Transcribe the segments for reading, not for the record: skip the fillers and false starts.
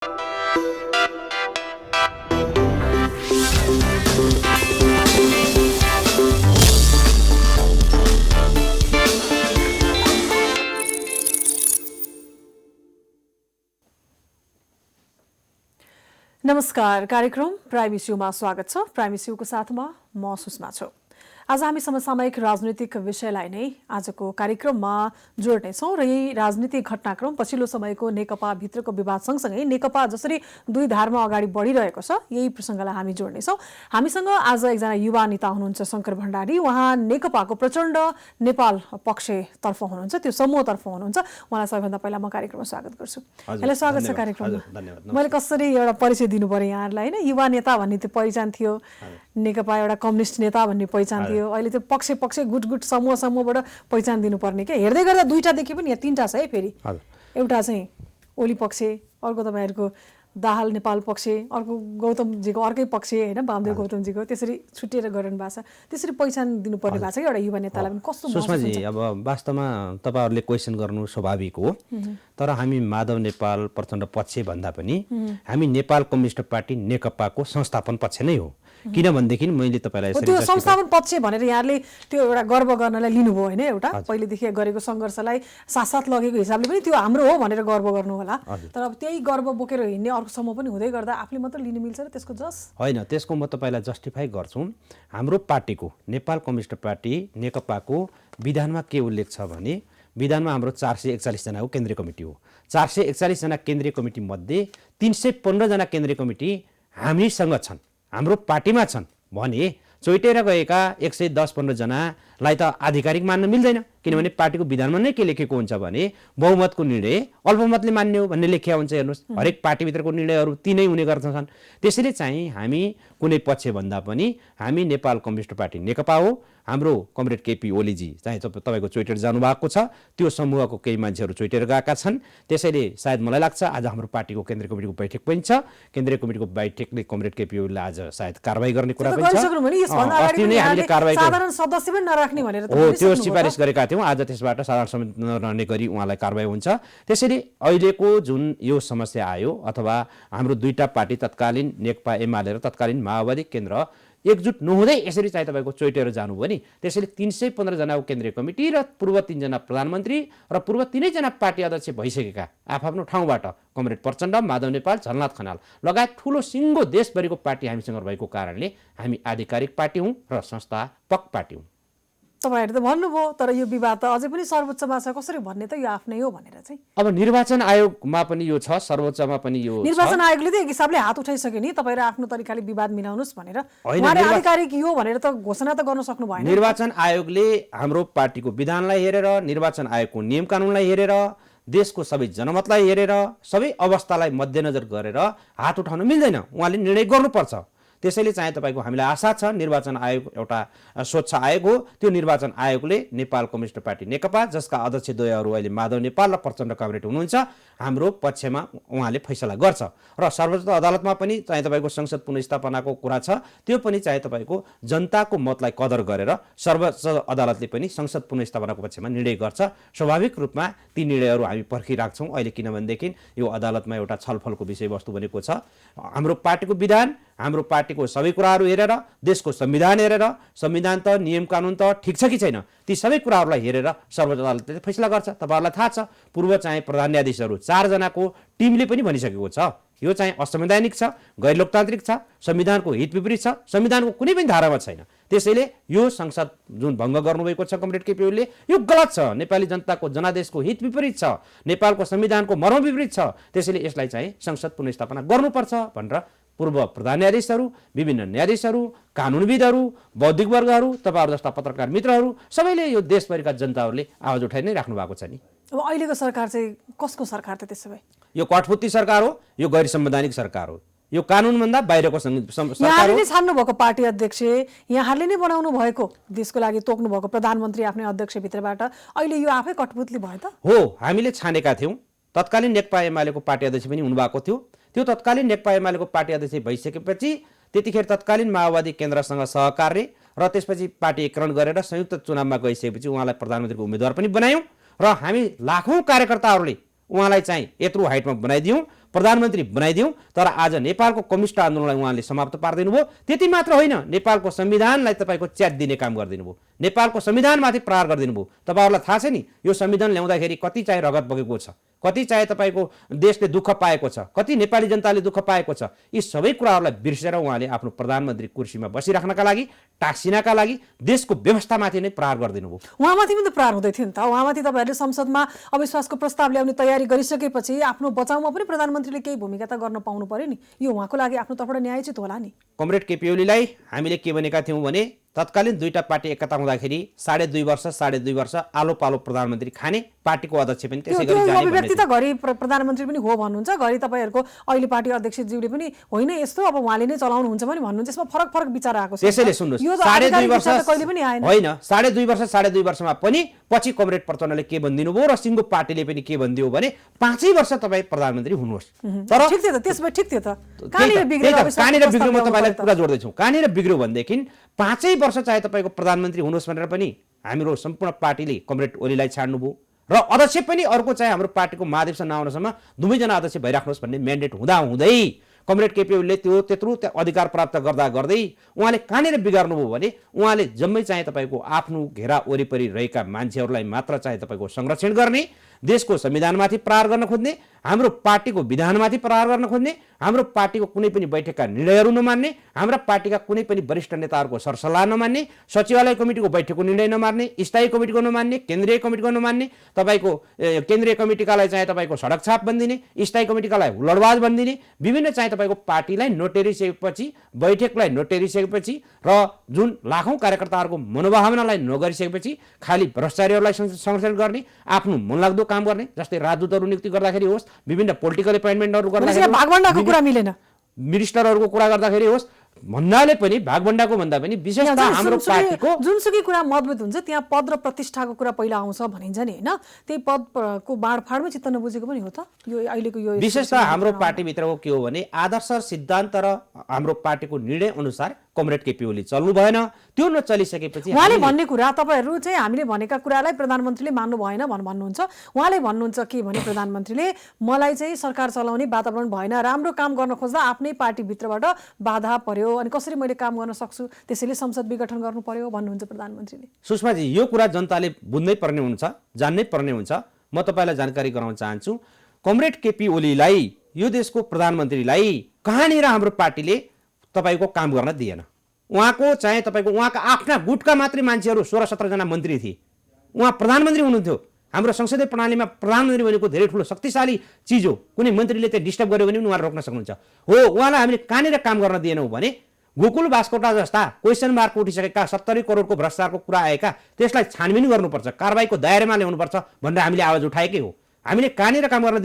नमस्कार, कार्यक्रम प्राइम इस्युमा स्वागत छ। प्राइम इस्युको साथमा म सुषमा छु। आज हामी समसामयिक राजनीतिक विषयलाई नै आजको कार्यक्रममा जोड्नेछौँ र यही राजनीतिक घटनाक्रम पछिल्लो समयको नेकपा भित्रको विवाद सँगसँगै नेकपा जसरी दुई धारमा अगाडि बढिरहेको छ यही प्रसङ्गलाई हामी जोड्नेछौँ। हामीसँग आज एकजना युवा नेता हुनुहुन्छ शङ्कर भण्डारी। उहाँ नेकपाको प्रचण्ड नेपाल पक्षतर्फ हुनुहुन्छ, त्यो समूहतर्फ हुनुहुन्छ। उहाँलाई सबैभन्दा पहिला म कार्यक्रममा स्वागत गर्छु। यहाँलाई स्वागत छ कार्यक्रममा। मैले कसरी एउटा परिचय दिनु पर्यो यहाँहरूलाई, होइन? युवा नेता भन्ने त्यो पहिचान थियो, नेकपा एउटा कम्युनिस्ट नेता भन्ने पहिचान थियो। अहिले त्यो पक्ष गुट समूहबाट पहिचान दिनुपर्ने के हेर्दै गर्दा दुईटादेखि पनि यहाँ तीनटा छ है। फेरि एउटा चाहिँ ओली पक्ष, अर्को तपाईँहरूको दाहाल नेपाल पक्ष, अर्को गौतमजीको अर्कै पक्ष, होइन, वामदेव गौतमजीको, त्यसरी छुट्टिएर गरिरहनु भएको छ। त्यसरी पहिचान दिनुपर्ने भएको छ कि एउटा युवा नेतालाई पनि कस्तो? सुषमाजी, अब वास्तवमा तपाईँहरूले क्वेसन गर्नु स्वाभाविक हो, तर हामी माधव नेपाल प्रचण्ड पक्ष भन्दा पनि हामी नेपाल कम्युनिस्ट पार्टी नेकपाको संस्थापन पक्ष नै हो। किनभनेदेखि मैले तपाईँलाई त्यो संस्थापन पक्ष भनेर यहाँले त्यो एउटा गर्व गर्नलाई लिनुभयो, होइन? एउटा पहिलेदेखि गरेको सङ्घर्षलाई साथ लगेको हिसाबले पनि त्यो हाम्रो हो भनेर गर्व गर्नु होला। तर अब त्यही गर्व बोकेर हिँड्ने अर्को समूह पनि हुँदै गर्दा आफूले मात्र लिनु मिल्छ र त्यसको जस होइन? त्यसको म तपाईँलाई जस्टिफाई गर्छु। हाम्रो पार्टीको नेपाल कम्युनिस्ट पार्टी नेकपाको विधानमा के उल्लेख छ भने विधानमा हाम्रो 441 जनाको केन्द्रीय कमिटी हो। 441 जना केन्द्रीय कमिटी मध्ये 315 जना केन्द्रीय कमिटी हामीसँग छन्, हाम्रो पार्टीमा छन् भने चोइटेर गएका 110-15 जनालाई त आधिकारिक मान्न मिल्दैन। किनभने पार्टीको विधानमा नै के लेखेको हुन्छ भने बहुमतको निर्णय अल्पमतले मान्ने हो भन्ने लेखिया हुन्छ। हेर्नुहोस्, हरेक पार्टीभित्रको निर्णयहरू तीनै हुने गर्दछन्। त्यसैले चाहिँ हामी कुनै पक्ष भन्दा पनि हामी नेपाल कम्युनिस्ट पार्टी नेकपा हो। हाम्रो कमरेड केपी ओलीजी चाहिँ तपाईँको चोइटेर जानुभएको छ, त्यो समूहको केही मान्छेहरू चोइटेर गएका छन्। त्यसैले सायद मलाई लाग्छ आज हाम्रो पार्टीको केन्द्रीय कमिटीको बैठक पनि छ। केन्द्रीय कमिटीको बैठकले कमरेड केपी ओलीलाई आज सायद कारबाही गर्ने कुरा पनि छ। अस्ति नै हामीले कारबाही साधारण सदस्य पनि नराख्ने भनेर त्यो सिफारिस गरेका थियौँ। आज त्यसबाट साधारण समिति नरहने गरी उहाँलाई कारबाही हुन्छ। त्यसैले अहिलेको जुन यो समस्या आयो अथवा हाम्रो दुईटा पार्टी तत्कालीन नेकपा एमाले र तत्कालीन माओवादी केन्द्र एकजुट नहुँदै यसरी चाहिँ तपाईँको चोइटेर जानुभयो नि। त्यसैले 315 जनाको केन्द्रीय कमिटी र पूर्व 3 जना प्रधानमन्त्री र पूर्व 3 जना पार्टी अध्यक्ष भइसकेका आफ्नो ठाउँबाट कमरेड प्रचण्ड, माधव नेपाल, झलनाथ खनाल लगायत ठुलो सिङ्गो देशभरिको पार्टी हामीसँग भएको कारणले हामी आधिकारिक पार्टी हौँ र संस्थापक पार्टी हौँ। तपाईँहरू त भन्नुभयो, तर यो विवाद त अझै पनि सर्वोच्चमा छ। कसरी भन्ने त यो आफ्नै हो भनेर चाहिँ अब निर्वाचन आयोगमा पनि यो छ, सर्वोच्चमा पनि यो निर्वाचन आयोगले त एक हिसाबले हात उठाइसक्यो नि तपाईँहरू आफ्नो तरिकाले विवाद मिलाउनुहोस् भनेर। उहाँले आधिकारिक यो भनेर त घोषणा त गर्न सक्नु भएन। निर्वाचन आयोगले हाम्रो पार्टीको विधानलाई हेरेर, निर्वाचन आयोगको नियम कानुनलाई हेरेर, देशको सबै जनमतलाई हेरेर, सबै अवस्थालाई मध्यनजर गरेर हात उठाउन मिल्दैन, उहाँले निर्णय गर्नुपर्छ। त्यसैले चाहिँ तपाईँको हामीलाई आशा छ निर्वाचन आयोग एउटा स्वच्छ आयोग हो। त्यो निर्वाचन आयोगले नेपाल कम्युनिस्ट पार्टी नेकपा, जसका अध्यक्षद्वयहरू अहिले माधव नेपाल र प्रचण्ड कमरेड हुनुहुन्छ, हाम्रो पक्षमा उहाँले फैसला गर्छ र सर्वोच्च अदालतमा पनि चाहिँ तपाईँको संसद पुनर्स्थापनाको कुरा छ। त्यो पनि चाहिँ तपाईँको जनताको मतलाई कदर गरेर सर्वोच्च अदालतले पनि संसद पुनर्स्थापनाको पक्षमा निर्णय गर्छ। स्वाभाविक रूपमा ती निर्णयहरू हामी पर्खिराख्छौँ अहिले, किनभनेदेखि यो अदालतमा एउटा छलफलको विषयवस्तु बनेको छ। हाम्रो पार्टीको विधान, हाम्रो पार्टीको सबै कुराहरू हेरेर, देशको संविधान हेरेर, संविधान त नियम कानुन त ठिक छ कि छैन, ती सबै कुराहरूलाई हेरेर सर्वोच्च अदालतले फैसला गर्छ। तपाईँहरूलाई थाहा छ पूर्व चाहिँ प्रधान न्यायाधीशहरू 4 जनाको टिमले पनि भनिसकेको छ यो चाहिँ असंवैधानिक छ, गैर लोकतान्त्रिक छ, संविधानको हित विपरीत छ, संविधानको कुनै पनि धारामा छैन। त्यसैले यो संसद जुन भङ्ग गर्नुभएको छ कमरेड केपी ओलीले, यो गलत छ, नेपाली जनताको जनादेशको हित विपरीत छ, नेपालको संविधानको मर्म विपरीत छ। त्यसैले यसलाई चाहिँ संसद पुनर्स्थापना गर्नुपर्छ भनेर पूर्व प्रधान न्यायाधीशहरू, विभिन्न न्यायाधीशहरू, कानुनविदहरू, बौद्धिक वर्गहरू, तपाईँहरू जस्ता पत्रकार मित्रहरू सबैले यो देशभरिका जनताहरूले आवाज उठाइ नै राख्नु भएको छ नि। अब अहिलेको सरकार चाहिँ कसको सरकार त त्यसो भए? यो कठपुतली सरकार हो, यो गैर संवैधानिक सरकार हो, यो कानुनभन्दा बाहिरको सरकार हो। यहाँले नै छान्नु भएको पार्टी अध्यक्ष, यहाँले नै बनाउनु भएको, देशको लागि तोक्नु भएको प्रधानमन्त्री आफ्नै अध्यक्ष भित्रबाट अहिले यो आफै कठपुतली भयो त हो। हामीले छानेका थियौँ, तत्कालीन नेकपा एमालेको पार्टी अध्यक्ष पनि हुनुभएको थियो। त्यो तत्कालीन नेकपा एमालेको पार्टी अध्यक्ष भइसकेपछि त्यतिखेर तत्कालीन माओवादी केन्द्रसँग सहकार्य र त्यसपछि पार्टी एकीकरण गरेर संयुक्त चुनावमा गइसकेपछि उहाँलाई प्रधानमन्त्रीको उम्मेदवार पनि बनायौँ र हामी लाखौँ कार्यकर्ताहरूले उहाँलाई चाहिँ यत्रो हाइटमा बनाइदियौँ। प्रधानमन्त्री बनाइदिउँ, तर आज नेपालको कम्युनिस्ट आन्दोलनलाई उहाँले समाप्त पारिदिनु भयो। त्यति मात्र होइन, नेपालको संविधानलाई तपाईँको च्यात दिने काम गरिदिनु भयो, नेपालको संविधानमाथि प्रहार गरिदिनु भयो। तपाईँहरूलाई थाहा छ नि, यो संविधान ल्याउँदाखेरि कति चाहिँ रगत बगेको छ, कति चाहिँ तपाईँको देशले दुःख पाएको छ, कति नेपाली जनताले दुःख पाएको छ। यी सबै कुराहरूलाई बिर्सेर उहाँले आफ्नो प्रधानमन्त्री कुर्सीमा बसिराख्नका लागि, टाँसिनका लागि देशको व्यवस्थामाथि नै प्रहार गरिदिनु भयो। उहाँमाथि पनि त प्रहार हुँदै थियो नि त। उहाँमाथि तपाईँहरूले संसदमा अविश्वासको प्रस्ताव ल्याउने तयारी गरिसकेपछि आफ्नो बचाउमा पनि प्रधानमन्त्रीले केही भूमिका त गर्न पाउनु पर्यो नि। यो उहाँको लागि आफ्नो तर्फबाट न्यायोचित होला नि। कमरेड केपी ओलीलाई हामीले के भनेका थियौँ भने तत्कालीन दुईटा पार्टी एकता हुँदाखेरि 2.5 वर्ष आलो पालो प्रधानमन्त्री खाने, पार्टीको अध्यक्ष पनि त्यसै गरी जाने अभिव्यक्ति त घरि प्रधानमन्त्री पनि हो भन्नुहुन्छ, घरि तपाईँहरूको अहिले पार्टी अध्यक्षज्यूले पनि होइन यस्तो अब उहाँले नै चलाउनुहुन्छ पनि भन्नुहुन्छ। यसमा फरक फरक विचार आएको छ। त्यसैले सुन्नुहोस्, यो 2.5 वर्ष कहिले पनि आएन होइन, 2.5 वर्षमा पनि पछि कमरेड प्रचण्डले के भनिदिनु भयो र सिङ्गो पार्टीले पनि के भनिदियो भने 5 वर्ष तपाईँ प्रधानमन्त्री हुनुहोस्। तर ठिक थियो त, त्यसमा ठिक थियो त। कहाँनिर बिग्रियो म तपाईँलाई कुरा जोड्दैछु। कहाँनिर बिग्रियो भनेदेखि 5 वर्ष चाहे तपाईँको प्रधानमन्त्री हुनुहोस् भनेर पनि हाम्रो सम्पूर्ण पार्टीले कमरेड ओलीलाई छाड्नुभयो र अध्यक्ष पनि अर्को चाहिँ हाम्रो पार्टीको महाधिवेशन नआउनसम्म दुवैजना अध्यक्ष भइराख्नुहोस् भन्ने म्यान्डेट हुँदै कमरेड केपी ओलीले त्यत्रो अधिकार प्राप्त गर्दै उहाँले कहाँनिर बिगार्नुभयो भने उहाँले जम्मै चाहिँ तपाईँको आफ्नो घेरा वरिपरि रहेका मान्छेहरूलाई मात्र चाहिँ तपाईँको संरक्षण गर्ने, देशको संविधानमाथि प्रहार गर्न खोज्ने, हाम्रो पार्टीको विधानमाथि प्रहार गर्न खोज्ने, हाम्रो पार्टीको कुनै पनि बैठकका निर्णयहरू नमान्ने, हाम्रा पार्टीका कुनै पनि वरिष्ठ नेताहरूको सरसल्लाह नमान्ने, सचिवालय कमिटीको बैठकको निर्णय नमान्ने, स्थायी कमिटीको नमान्ने, केन्द्रीय कमिटीको नमान्ने, तपाईँको केन्द्रीय कमिटीकालाई चाहिँ तपाईँको सडक छाप बनिदिने, स्थायी कमिटीकालाई हुलडबाज बनिदिने, विभिन्न चाहिँ तपाईँको पार्टीलाई नोटेरिसकेपछि, बैठकलाई नोटेरिसकेपछि र जुन लाखौँ कार्यकर्ताहरूको मनोभावनालाई नगरिसकेपछि खालि भ्रष्टाचारीहरूलाई संरक्षण गर्ने, आफ्नो मनलाग्दो काम गर्ने, जस्तै राजदूतहरू नियुक्ति गर्दाखेरि होस्, विभिन्न पोलिटिकल एपोइन्टमेन्टहरू गर्दाखेरि भागभण्डाको कुरा मिलेन, मिनिस्टरहरूको कुरा गर्दाखेरि होस्, भन्नाले पनि भागभण्डाको भन्दा पनि विशेषता हाम्रो पार्टीको जुनसुकै कुरा मतभेद हुन्छ त्यहाँ पद र प्रतिष्ठाको कुरा पहिला आउँछ भनिन्छ नि होइन। त्यही पदको बाँडफाँडमै चित्त नबुझेको पनि हो त यो अहिलेको यो विशेषता हाम्रो पार्टीभित्रको के हो भने आदर्श सिद्धान्त र हाम्रो पार्टीको निर्णय अनुसार कमरेड केपी ओली चल्नु भएन। त्यो नचलिसकेपछि उहाँले भन्ने कुरा तपाईँहरू चाहिँ हामीले भनेका कुरालाई प्रधानमन्त्रीले मान्नु भएन भन्नुहुन्छ। उहाँले भन्नुहुन्छ के भने प्रधानमन्त्रीले मलाई चाहिँ सरकार चलाउने वातावरण भएन, राम्रो काम गर्न खोज्दा आफ्नै पार्टीभित्रबाट बाधा पर्यो, अनि कसरी मैले काम गर्न सक्छु, त्यसैले संसद विघटन गर्नु पर्यो भन्नुहुन्छ प्रधानमन्त्रीले। सुषमाजी यो कुरा जनताले बुझ्नै पर्ने हुन्छ, जान्नै पर्ने हुन्छ। म तपाईँलाई जानकारी गराउन चाहन्छु, कमरेड केपी ओलीलाई यो देशको प्रधानमन्त्रीलाई कहाँनिर हाम्रो पार्टीले तपाईँको काम गर्न दिएन। उहाँको चाहिँ तपाईँको उहाँका आफ्ना गुटका मात्रै मान्छेहरू 16-17 जना मन्त्री थिए, उहाँ प्रधानमन्त्री हुनुहुन्थ्यो। हाम्रो संसदीय प्रणालीमा प्रधानमन्त्री भनेको धेरै ठुलो शक्तिशाली चिज हो। कुनै मन्त्रीले चाहिँ डिस्टर्ब गर्यो भने पनि उहाँले रोक्न सक्नुहुन्छ। हो, उहाँलाई हामीले कहाँनिर काम गर्न दिएनौँ भने गोकुल बास्कोटा जस्ता क्वेसन मार्क उठिसकेका 70 करोडको भ्रष्टाचारको कुरा आएका त्यसलाई छानबिन गर्नुपर्छ, कारबाहीको दायरामा ल्याउनुपर्छ भनेर हामीले आवाज उठाएकै हो। हामीले कहाँनिर काम गर्न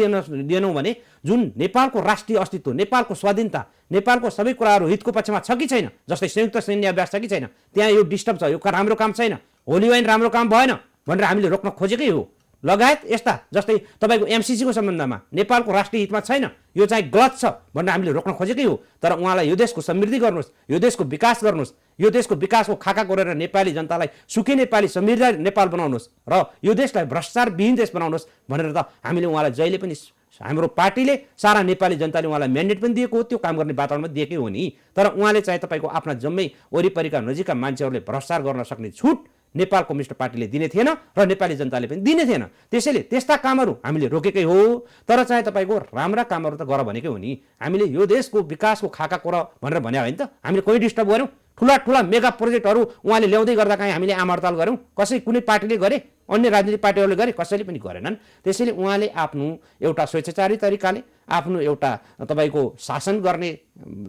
दिएनौँ भने जुन नेपालको राष्ट्रिय अस्तित्व, नेपालको स्वाधीनता, नेपालको सबै कुराहरू हितको पक्षमा छ कि छैन, जस्तै संयुक्त सैन्य अभ्यास छ कि छैन, त्यहाँ यो डिस्टर्ब छ, यो राम्रो काम छैन, होली वाइन राम्रो काम भएन भनेर हामीले रोक्न खोजेकै हो। लगायत यस्ता जस्तै तपाईँको एमसिसीको सम्बन्धमा नेपालको राष्ट्रिय हितमा छैन, यो चाहिँ गलत छ भनेर हामीले रोक्न खोजेकै हो। तर उहाँलाई यो देशको समृद्धि गर्नुहोस्, यो देशको विकास गर्नुहोस्, यो देशको विकासको खाका कोरेर नेपाली जनतालाई सुखी नेपाली समृद्ध नेपाल बनाउनुहोस् र यो देशलाई भ्रष्टाचारविहीन देश बनाउनुहोस् भनेर त हामीले उहाँलाई जहिले पनि हाम्रो पार्टीले सारा नेपाली जनताले उहाँलाई म्यान्डेट पनि दिएको हो, त्यो काम गर्ने वातावरणमा दिएकै हो नि। तर उहाँले चाहिँ तपाईँको आफ्ना जम्मै वरिपरिका नजिकका मान्छेहरूले भ्रष्टाचार गर्न सक्ने छुट नेपाल कम्युनिस्ट पार्टीले दिने थिएन र नेपाली जनताले पनि दिने थिएन। त्यसैले त्यस्ता कामहरू हामीले रोकेकै हो। तर चाहिँ तपाईँको राम्रा कामहरू त गर भनेकै हो नि। हामीले यो देशको विकासको खाका कोर भनेर भने होइन त, हामीले कोही डिस्टर्ब गऱ्यौँ? ठुला मेगा प्रोजेक्टहरू उहाँले ल्याउँदै गर्दा कहीँ हामीले आमहडताल गऱ्यौँ? कुनै पार्टीले गरे, अन्य राजनीतिक पार्टीहरूले गरे? कसैले पनि गरेनन्। त्यसैले उहाँले आफ्नो एउटा स्वेच्छाचारी तरिकाले आफ्नो एउटा तपाईँको शासन गर्ने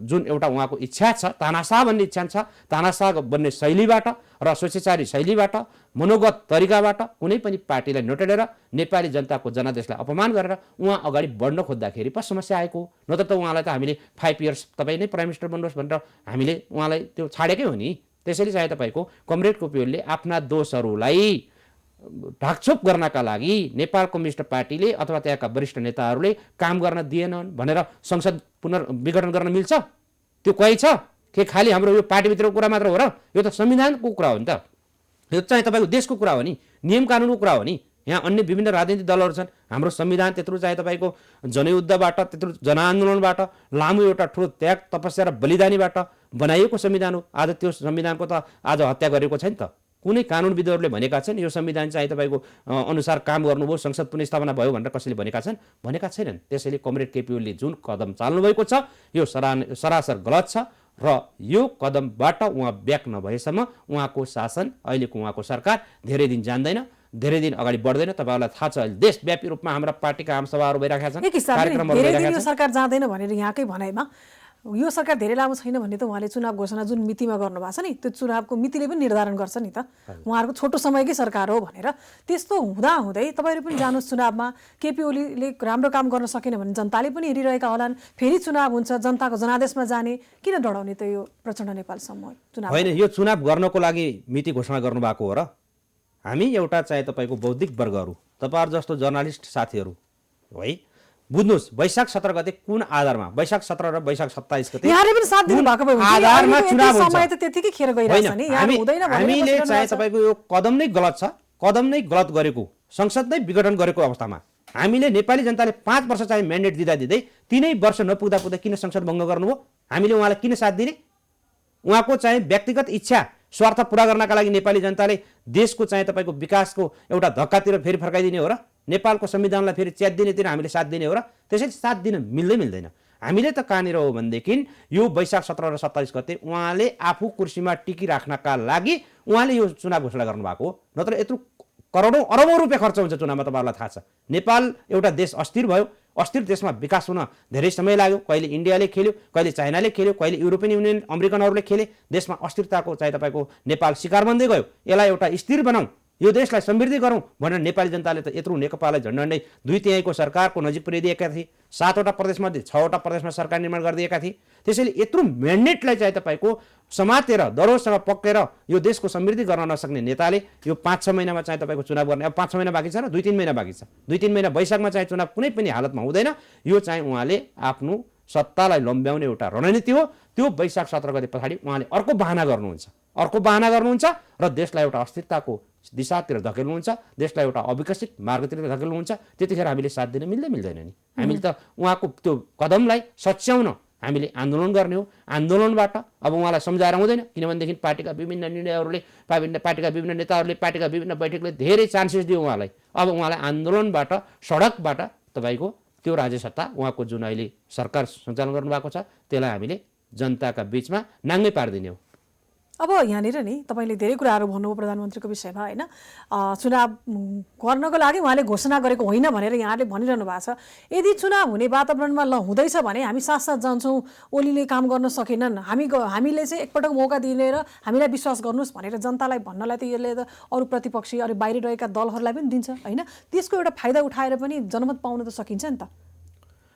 जुन एउटा उहाँको इच्छा छ, तानाशाह भन्ने इच्छा छ, तानाशाह बन्ने शैलीबाट र स्वेच्छाचारी शैलीबाट मनोगत तरिकाबाट कुनै पनि पार्टीलाई नटेरेर नेपाली जनताको जनादेशलाई अपमान गरेर उहाँ अगाडि बढ्न खोज्दाखेरि पो समस्या आएको। नत्र त उहाँलाई त हामीले 5 इयर्स तपाईँ नै प्राइम मिनिस्टर बन्नुहोस् भनेर हामीले उहाँलाई त्यो छाडेकै हो नि। त्यसैले चाहिँ तपाईँको कमरेड केपी ओलीले आफ्ना दोषहरूलाई ढाकछोप गर्नका लागि नेपाल कम्युनिस्ट पार्टीले अथवा त्यहाँका वरिष्ठ नेताहरूले काम गर्न दिएनन् भनेर संसद पुनर्विघटन गर्न मिल्छ? त्यो कहीँ छ के खालि हाम्रो यो पार्टीभित्रको कुरा मात्र हो र? यो त संविधानको कुरा हो नि त, यो चाहिँ तपाईँको देशको कुरा हो नि, नियम कानुनको कुरा हो नि। यहाँ अन्य विभिन्न राजनीतिक दलहरू छन्। हाम्रो संविधान त्यत्रो चाहिँ तपाईँको जनयुद्धबाट, त्यत्रो जनआन्दोलनबाट, लामो एउटा ठुलो त्याग तपस्या र बलिदानीबाट बनाइएको संविधान हो। आज त्यो संविधानको त आज हत्या गरेको छैन त। कुनै कानुनविदहरूले भनेका छन् यो संविधान चाहिँ तपाईँको अनुसार काम गर्नुभयो, संसद पुनर्स्थापना भयो भनेर कसैले भनेका छन्? भनेका छैनन्। त्यसैले कमरेड केपी ओलीले जुन कदम चाल्नुभएको छ यो सरासर गलत छ र यो कदमबाट उहाँ ब्याक नभएसम्म उहाँको शासन, अहिलेको उहाँको सरकार धेरै दिन जान्दैन, धेरै दिन अगाडि बढ्दैन। तपाईँहरूलाई थाहा छ अहिले देशव्यापी रूपमा हाम्रा पार्टीका आमसभाहरू भइरहेका छन्, कार्यक्रमहरू भइरहेका छन्। यो सरकार जाँदैन भनेर यहाँकै भनाइमा यो सरकार धेरै लामो छैन भन्ने त उहाँले चुनाव घोषणा जुन मितिमा गर्नुभएको छ नि त्यो चुनावको मितिले पनि निर्धारण गर्छ नि त, उहाँहरूको छोटो समयकै सरकार हो भनेर। त्यस्तो हुँदाहुँदै तपाईँहरू पनि जानुहोस् चुनावमा, केपी ओलीले राम्रो काम गर्न सकेन भने जनताले पनि हेरिरहेका होलान्, फेरि चुनाव हुन्छ, जनताको जनादेशमा जाने, किन डराउने त यो प्रचण्ड नेपालसम्म चुनाव? होइन, यो चुनाव गर्नको लागि मिति घोषणा गर्नुभएको हो र? हामी एउटा चाहिँ तपाईँको बौद्धिक वर्गहरू, तपाईँहरू जस्तो जर्नलिस्ट साथीहरू है, बुझ्नुहोस् वैशाख 17 गते कुन आधारमा, वैशाख 17 र वैशाख 27 गते यहाँले पनि साथ दिनु भएको भए आधारमा चुनाव हुन्छ? समय त त्यतिकै खेर गइरहेछ नि, यहाँ हुँदैन भनेर हामीले चाहिँ तपाईँको यो कदम नै गलत छ, कदम नै गलत गरेको, संसद नै विघटन गरेको अवस्थामा हामीले नेपाली जनताले 5 वर्ष चाहिँ म्यान्डेट दिँदै 3 वर्ष नपुग्दा किन संसद भङ्ग गर्नुभयो? हामीले उहाँलाई किन साथ दिने? उहाँको चाहिँ व्यक्तिगत इच्छा स्वार्थ पुरा गर्नका लागि नेपाली जनताले देशको चाहिँ तपाईँको विकासको एउटा धक्कातिर फेरि फर्काइदिने हो र? नेपालको संविधानलाई फेरि च्यातिदिनेतिर हामीले साथ दिने हो र? त्यसैले साथ दिन मिल्दैन। हामीले त कहाँनिर हो भनेदेखि यो वैशाख 17 र 27 गते उहाँले आफू कुर्सीमा टिकिराख्नका लागि उहाँले यो चुनाव घोषणा गर्नुभएको हो। नत्र यत्रो करोडौँ अरबौँ रुपियाँ खर्च हुन्छ चुनावमा, तपाईँहरूलाई थाहा छ। नेपाल एउटा देश अस्थिर भयो, अस्थिर देशमा विकास हुन धेरै समय लाग्यो। कहिले इन्डियाले खेल्यो, कहिले चाइनाले खेल्यो, कहिले युरोपियन युनियन अमेरिकनहरूले खेले। देशमा अस्थिरताको चाहिँ तपाईँको नेपाल शिकार बन्दै गयो। यसलाई एउटा स्थिर बनाऊ, यो देशलाई समृद्धि गरौँ भनेर नेपाली जनताले त यत्रो नेकपालाई झन्डै 2/3 सरकारको नजिक पुर्याइदिएका थिए। 7वटा प्रदेशमध्ये 6वटा प्रदेशमा सरकार निर्माण गरिदिएका थिए। त्यसैले यत्रो म्यान्डेटलाई चाहिँ तपाईँको समातेर दरोसँग पक्केर यो देशको समृद्धि गर्न नसक्ने नेताले यो 5-6 महिनामा चाहिँ तपाईँको चुनाव गर्ने, अब 5-6 महिना बाँकी छ र 2-3 महिना बाँकी छ, 2-3 महिना वैशाखमा चाहिँ चुनाव कुनै पनि हालतमा हुँदैन। यो चाहिँ उहाँले आफ्नो सत्तालाई लम्ब्याउने एउटा रणनीति हो। त्यो वैशाख 17 गते पछाडि उहाँले अर्को बहाना गर्नुहुन्छ र देशलाई एउटा अस्थिरताको दिशातिर धकेल्नुहुन्छ, देशलाई एउटा अविकसित मार्गतिर धकेल्नुहुन्छ। त्यतिखेर हामीले साथ दिन मिल्दैन नि। हामीले त उहाँको त्यो कदमलाई सच्याउन हामीले आन्दोलन गर्ने हो। आन्दोलनबाट अब उहाँलाई सम्झाएर हुँदैन, किनभनेदेखि पार्टीका विभिन्न निर्णयहरूले, पार्टीका विभिन्न नेताहरूले, पार्टीका विभिन्न बैठकले धेरै चान्सेस दियो उहाँलाई। अब उहाँलाई आन्दोलनबाट, सडकबाट तपाईँको त्यो राज्य सत्ता उहाँको जुन अहिले सरकार सञ्चालन गर्नुभएको छ त्यसलाई हामीले जनताका बीचमा नाङ्गै पारिदिने हो। अब यहाँनिर नि तपाईँले धेरै कुराहरू भन्नुभयो प्रधानमन्त्रीको विषयमा होइन, चुनाव गर्नको लागि उहाँले घोषणा गरेको होइन भनेर यहाँले भनिरहनु भएको छ। यदि चुनाव हुने वातावरणमा हुँदैछ भने हामी साथ जान्छौँ, ओलीले काम गर्न सकेनन्, हामीले चाहिँ एकपटक मौका दिएर हामीलाई विश्वास गर्नुहोस् भनेर जनतालाई भन्नलाई त यसले त अरू प्रतिपक्षी अरू बाहिर रहेका दलहरूलाई पनि दिन्छ होइन, त्यसको एउटा फाइदा उठाएर पनि जनमत पाउन त सकिन्छ नि त।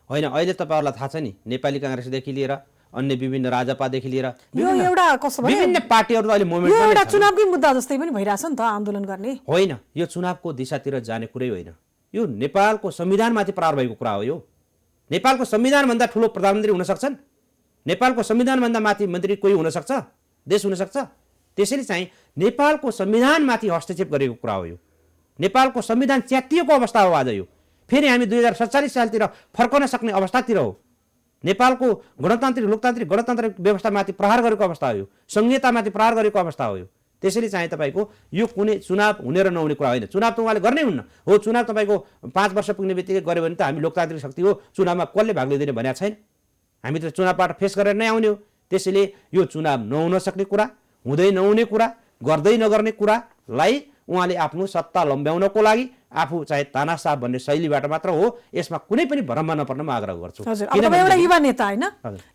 होइन, अहिले तपाईँहरूलाई थाहा छ नि, नेपाली काङ्ग्रेसदेखि लिएर अन्य विभिन्न राजपादेखि लिएर यो एउटा कस्तो भयो, विभिन्न पार्टीहरू त अहिले मोमेन्ट यो एउटा चुनावकै मुद्दा जस्तै पनि भइरहेछ नि त आन्दोलन गर्ने। होइन, यो चुनावको दिशातिर जाने कुरै होइन। यो नेपालको संविधानमाथि प्रहार भएको कुरा हो। यो नेपालको संविधानभन्दा ठुलो प्रधानमन्त्री हुन सक्छन्? नेपालको संविधानभन्दा माथि मन्त्री कोही हुन सक्छ? देश हुन सक्छ? त्यसैले चाहिँ नेपालको संविधानमाथि हस्तक्षेप गरेको कुरा हो। यो नेपालको संविधान च्यातिएको अवस्था हो आज। यो फेरि हामी 2047 सालतिर फर्कन सक्ने अवस्थातिर हो। नेपालको गणतान्त्रिक व्यवस्थामाथि प्रहार गरेको अवस्था हो। यो संहितामाथि प्रहार गरेको अवस्था हो। यो त्यसैले चाहिँ तपाईँको यो कुनै चुनाव हुने र नहुने कुरा होइन। चुनाव त उहाँले गर्नै हुन्न हो। चुनाव तपाईँको 5 वर्ष पुग्ने बित्तिकै गऱ्यो भने त हामी लोकतान्त्रिक शक्ति हो, चुनावमा कसले भाग लिँदैन भनेको छैन। हामी त चुनावबाट फेस गरेर नै आउने हो। त्यसैले यो चुनाव नहुन सक्ने कुरा, हुँदै नहुने कुरा, गर्दै नगर्ने कुरालाई उहाँले आफ्नो सत्ता लम्ब्याउनको लागि आफू चाहिँ तानासा भन्ने शैलीबाट मात्र हो। यसमा कुनै पनि भ्रममा नपर्न म आग्रह गर्छु। हजुर, अब तपाईँ एउटा युवा नेता होइन,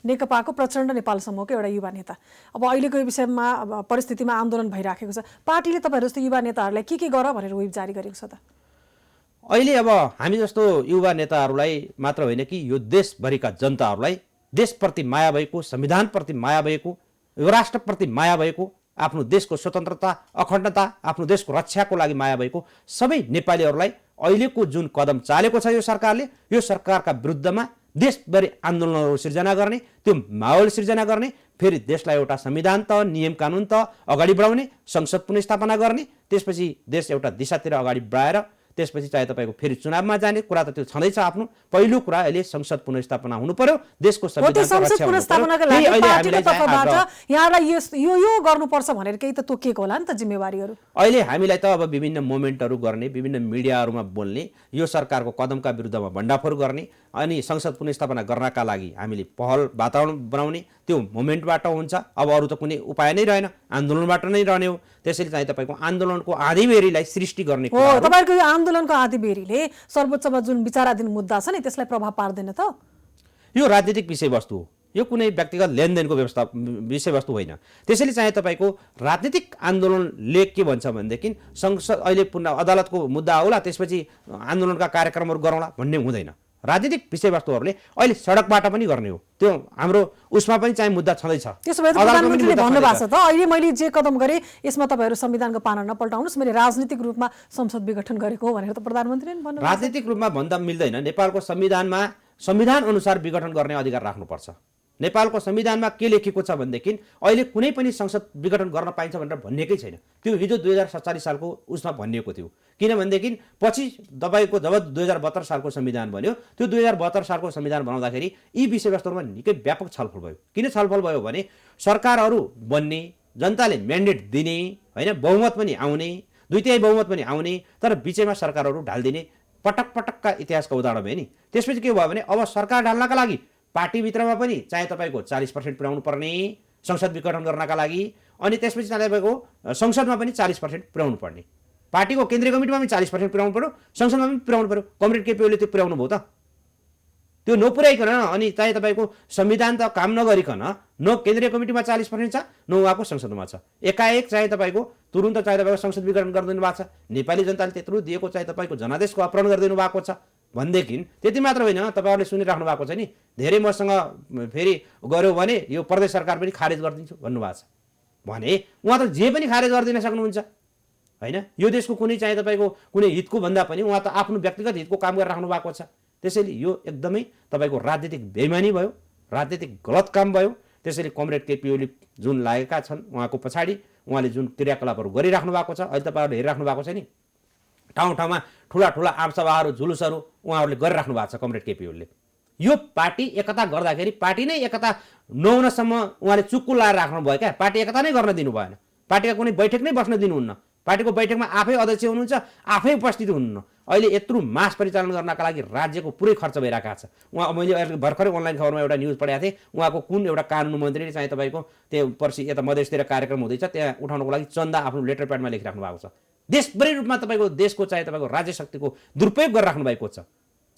नेकपाको प्रचण्ड नेपालसम्मको एउटा युवा नेता, अब अहिलेको विषयमा परिस्थितिमा आन्दोलन भइराखेको छ, पार्टीले तपाईँहरू जस्तो युवा नेताहरूलाई के गर भनेर वेब जारी गरेको छ त? अहिले अब हामी जस्तो युवा नेताहरूलाई मात्र होइन कि यो देशभरिका जनताहरूलाई देशप्रति माया भएको, संविधानप्रति माया भएको, यो राष्ट्रप्रति माया भएको, आफ्नो देशको स्वतन्त्रता, अखण्डता, आफ्नो देशको रक्षाको लागि माया भएको सबै नेपालीहरूलाई अहिलेको जुन कदम चालेको छ यो सरकारले, यो सरकारका विरुद्धमा देशभरि आन्दोलनहरू सिर्जना गर्ने, त्यो माहौल सिर्जना गर्ने, फेरि देशलाई एउटा संविधान त, नियम कानुन त अगाडि बढाउने, संसद पुनर्स्थापना गर्ने, त्यसपछि देश एउटा दिशातिर अगाडि बढाएर त्यसपछि चाहे तपाईँको फेरि चुनावमा जाने कुरा त त्यो छँदैछ आफ्नो। पहिलो कुरा अहिले संसद पुनर्स्थापना हुनु पर्यो, देशको संविधानको संसद रक्षा हुनु पुनर्स्थापनाको पर्यो। लागि अहिले पार्टीको हामीलाई चाहिँ तर्फबाट आग्रह- यहाँलाई यो गर्नुपर्छ भनेर केही त तोकिएको होला नि त जिम्मेवारीहरू। अहिले हामीलाई त अब विभिन्न मोमेन्टहरू गर्ने, विभिन्न मिडियाहरूमा बोल्ने, यो सरकारको कदमका विरुद्धमा भण्डाफोर गर्ने, अनि संसद पुनर्स्थापना गर्नका लागि हामीले पहल वातावरण बनाउने, त्यो मोमेन्टबाट हुन्छ। अब अरू त कुनै उपाय नै रहेन, आन्दोलनबाट नै रहने हो। त्यसैले चाहिँ तपाईँको आन्दोलनको आँधीबेहरीलाई सृष्टि गर्ने हो, तपाईँको यो आन्दोलनको आँधीबेहरीले सर्वोच्चमा जुन विचाराधीन मुद्दा छ नि त्यसलाई प्रभाव पार्दैन त? यो राजनीतिक विषयवस्तु हो, यो कुनै व्यक्तिगत लेनदेनको विषयवस्तु होइन। त्यसैले चाहिँ तपाईँको राजनीतिक आन्दोलनले के भन्छ भनेदेखि संसद अहिले पुनः अदालतको मुद्दा आउला, त्यसपछि आन्दोलनका कार्यक्रमहरू गरौँला भन्ने हुँदैन। राजनीतिक विषयवस्तुहरूले अहिले सडकबाट पनि गर्ने हो, त्यो हाम्रो उसमा पनि चाहिँ मुद्दा छँदैछ। त्यसो भए प्रधानमन्त्रीले भन्नुभएको छ त अहिले मैले जे कदम गरेँ यसमा तपाईँहरू संविधानको पाना नपल्टाउनुहोस्, मैले राजनीतिक रूपमा संसद विघटन गरेको हो भनेर त प्रधानमन्त्रीले पनि भन्नुभएको छ। राजनीतिक रूपमा भन्दा मिल्दैन। नेपालको संविधानमा संविधान अनुसार विघटन गर्ने अधिकार राख्नुपर्छ। नेपालको संविधानमा के लेखेको छ भनेदेखि अहिले कुनै पनि संसद विघटन गर्न पाइन्छ भनेर भनिएकै छैन। त्यो हिजो 2047 सालको उसमा भनिएको थियो। किनभनेदेखि पछि तपाईँको जब 2072 सालको संविधान बन्यो, त्यो 2072 सालको संविधान बनाउँदाखेरि यी विषयवस्तुहरूमा निकै व्यापक छलफल भयो। किन छलफल भयो भने सरकारहरू बन्ने, जनताले म्यान्डेट दिने, होइन, बहुमत पनि आउने, 2/3 बहुमत पनि आउने, तर बिचैमा सरकारहरू ढालिदिने पटक पटकका इतिहासका उदाहरण भयो नि। त्यसपछि के भयो भने अब सरकार ढाल्नका लागि पार्टीभित्रमा पनि चाहे तपाईँको 40% पुर्याउनु पर्ने संसद विघटन गर्नका लागि, अनि त्यसपछि चाहिँ तपाईँको संसदमा पनि 40% पुर्याउनु पर्ने, पार्टीको केन्द्रीय कमिटीमा पनि 40% पुर्याउनु पर्यो, संसदमा पनि पुर्याउनु पर्यो। कमरेड केपी ओलीले त्यो पुर्याउनु भयो त? त्यो नपुर्याइकन अनि चाहिँ तपाईँको संविधान त काम नगरिकन न केन्द्रीय कमिटीमा 40% छ, न उहाँको संसदमा छ। एकाएक चाहिँ तपाईँको तुरुन्त चाहिँ तपाईँको संसद विघटन गरिदिनु भएको छ। नेपाली जनताले त्यत्रो दिएको चाहिँ तपाईँको जनादेशको अपहरण गरिदिनु भएको छ भनेदेखि त्यति मात्र होइन, तपाईँहरूले सुनिराख्नु भएको छ नि, धेरै मसँग फेरि गऱ्यो भने यो प्रदेश सरकार पनि खारेज गरिदिन्छु भन्नुभएको छ भने उहाँ त जे पनि खारेज गरिदिन सक्नुहुन्छ, होइन? यो देशको कुनै चाहिँ तपाईँको कुनै हितको भन्दा पनि उहाँ त आफ्नो व्यक्तिगत हितको काम गरेर राख्नु भएको छ। त्यसैले यो एकदमै तपाईँको राजनीतिक बेइमानी भयो, राजनीतिक गलत काम भयो। त्यसैले कमरेड केपी ओली जुन लागेका छन् उहाँको पछाडि उहाँले जुन क्रियाकलापहरू गरिराख्नु भएको छ, अहिले तपाईँहरूले हेरिराख्नु भएको छ नि, ठाउँ ठाउँमा ठुला ठुला आमसभाहरू, जुलुसहरू उहाँहरूले गरिराख्नु भएको छ कमरेड केपी ओलीले। यो पार्टी एकता गर्दाखेरि पार्टी नै एकता नहुनसम्म उहाँले चुक्कु लाएर राख्नुभयो क्या। पार्टी एकता नै गर्न दिनु भएन, पार्टीका कुनै बैठक नै बस्न दिनुहुन्न, पार्टीको बैठकमा आफै अध्यक्ष हुनुहुन्छ, आफै उपस्थित हुनुहुन्न। अहिले यत्रो मास परिचालन गर्नका लागि राज्यको पुरै खर्च भइरहेको छ। उहाँ मैले अहिले भर्खरै अनलाइन खबरमा एउटा न्युज पढेको थिएँ, उहाँको कुन एउटा कानुन मन्त्रीले चाहिँ तपाईँको त्यो पर्सि यता मधेसतिर कार्यक्रम हुँदैछ त्यहाँ उठाउनको लागि चन्दा आफ्नो लेटर प्याडमा लेखिराख्नु भएको छ। देशभरि रूपमा तपाईँको देशको चाहिँ तपाईँको राज्य शक्तिको दुरुपयोग गरिराख्नु भएको छ।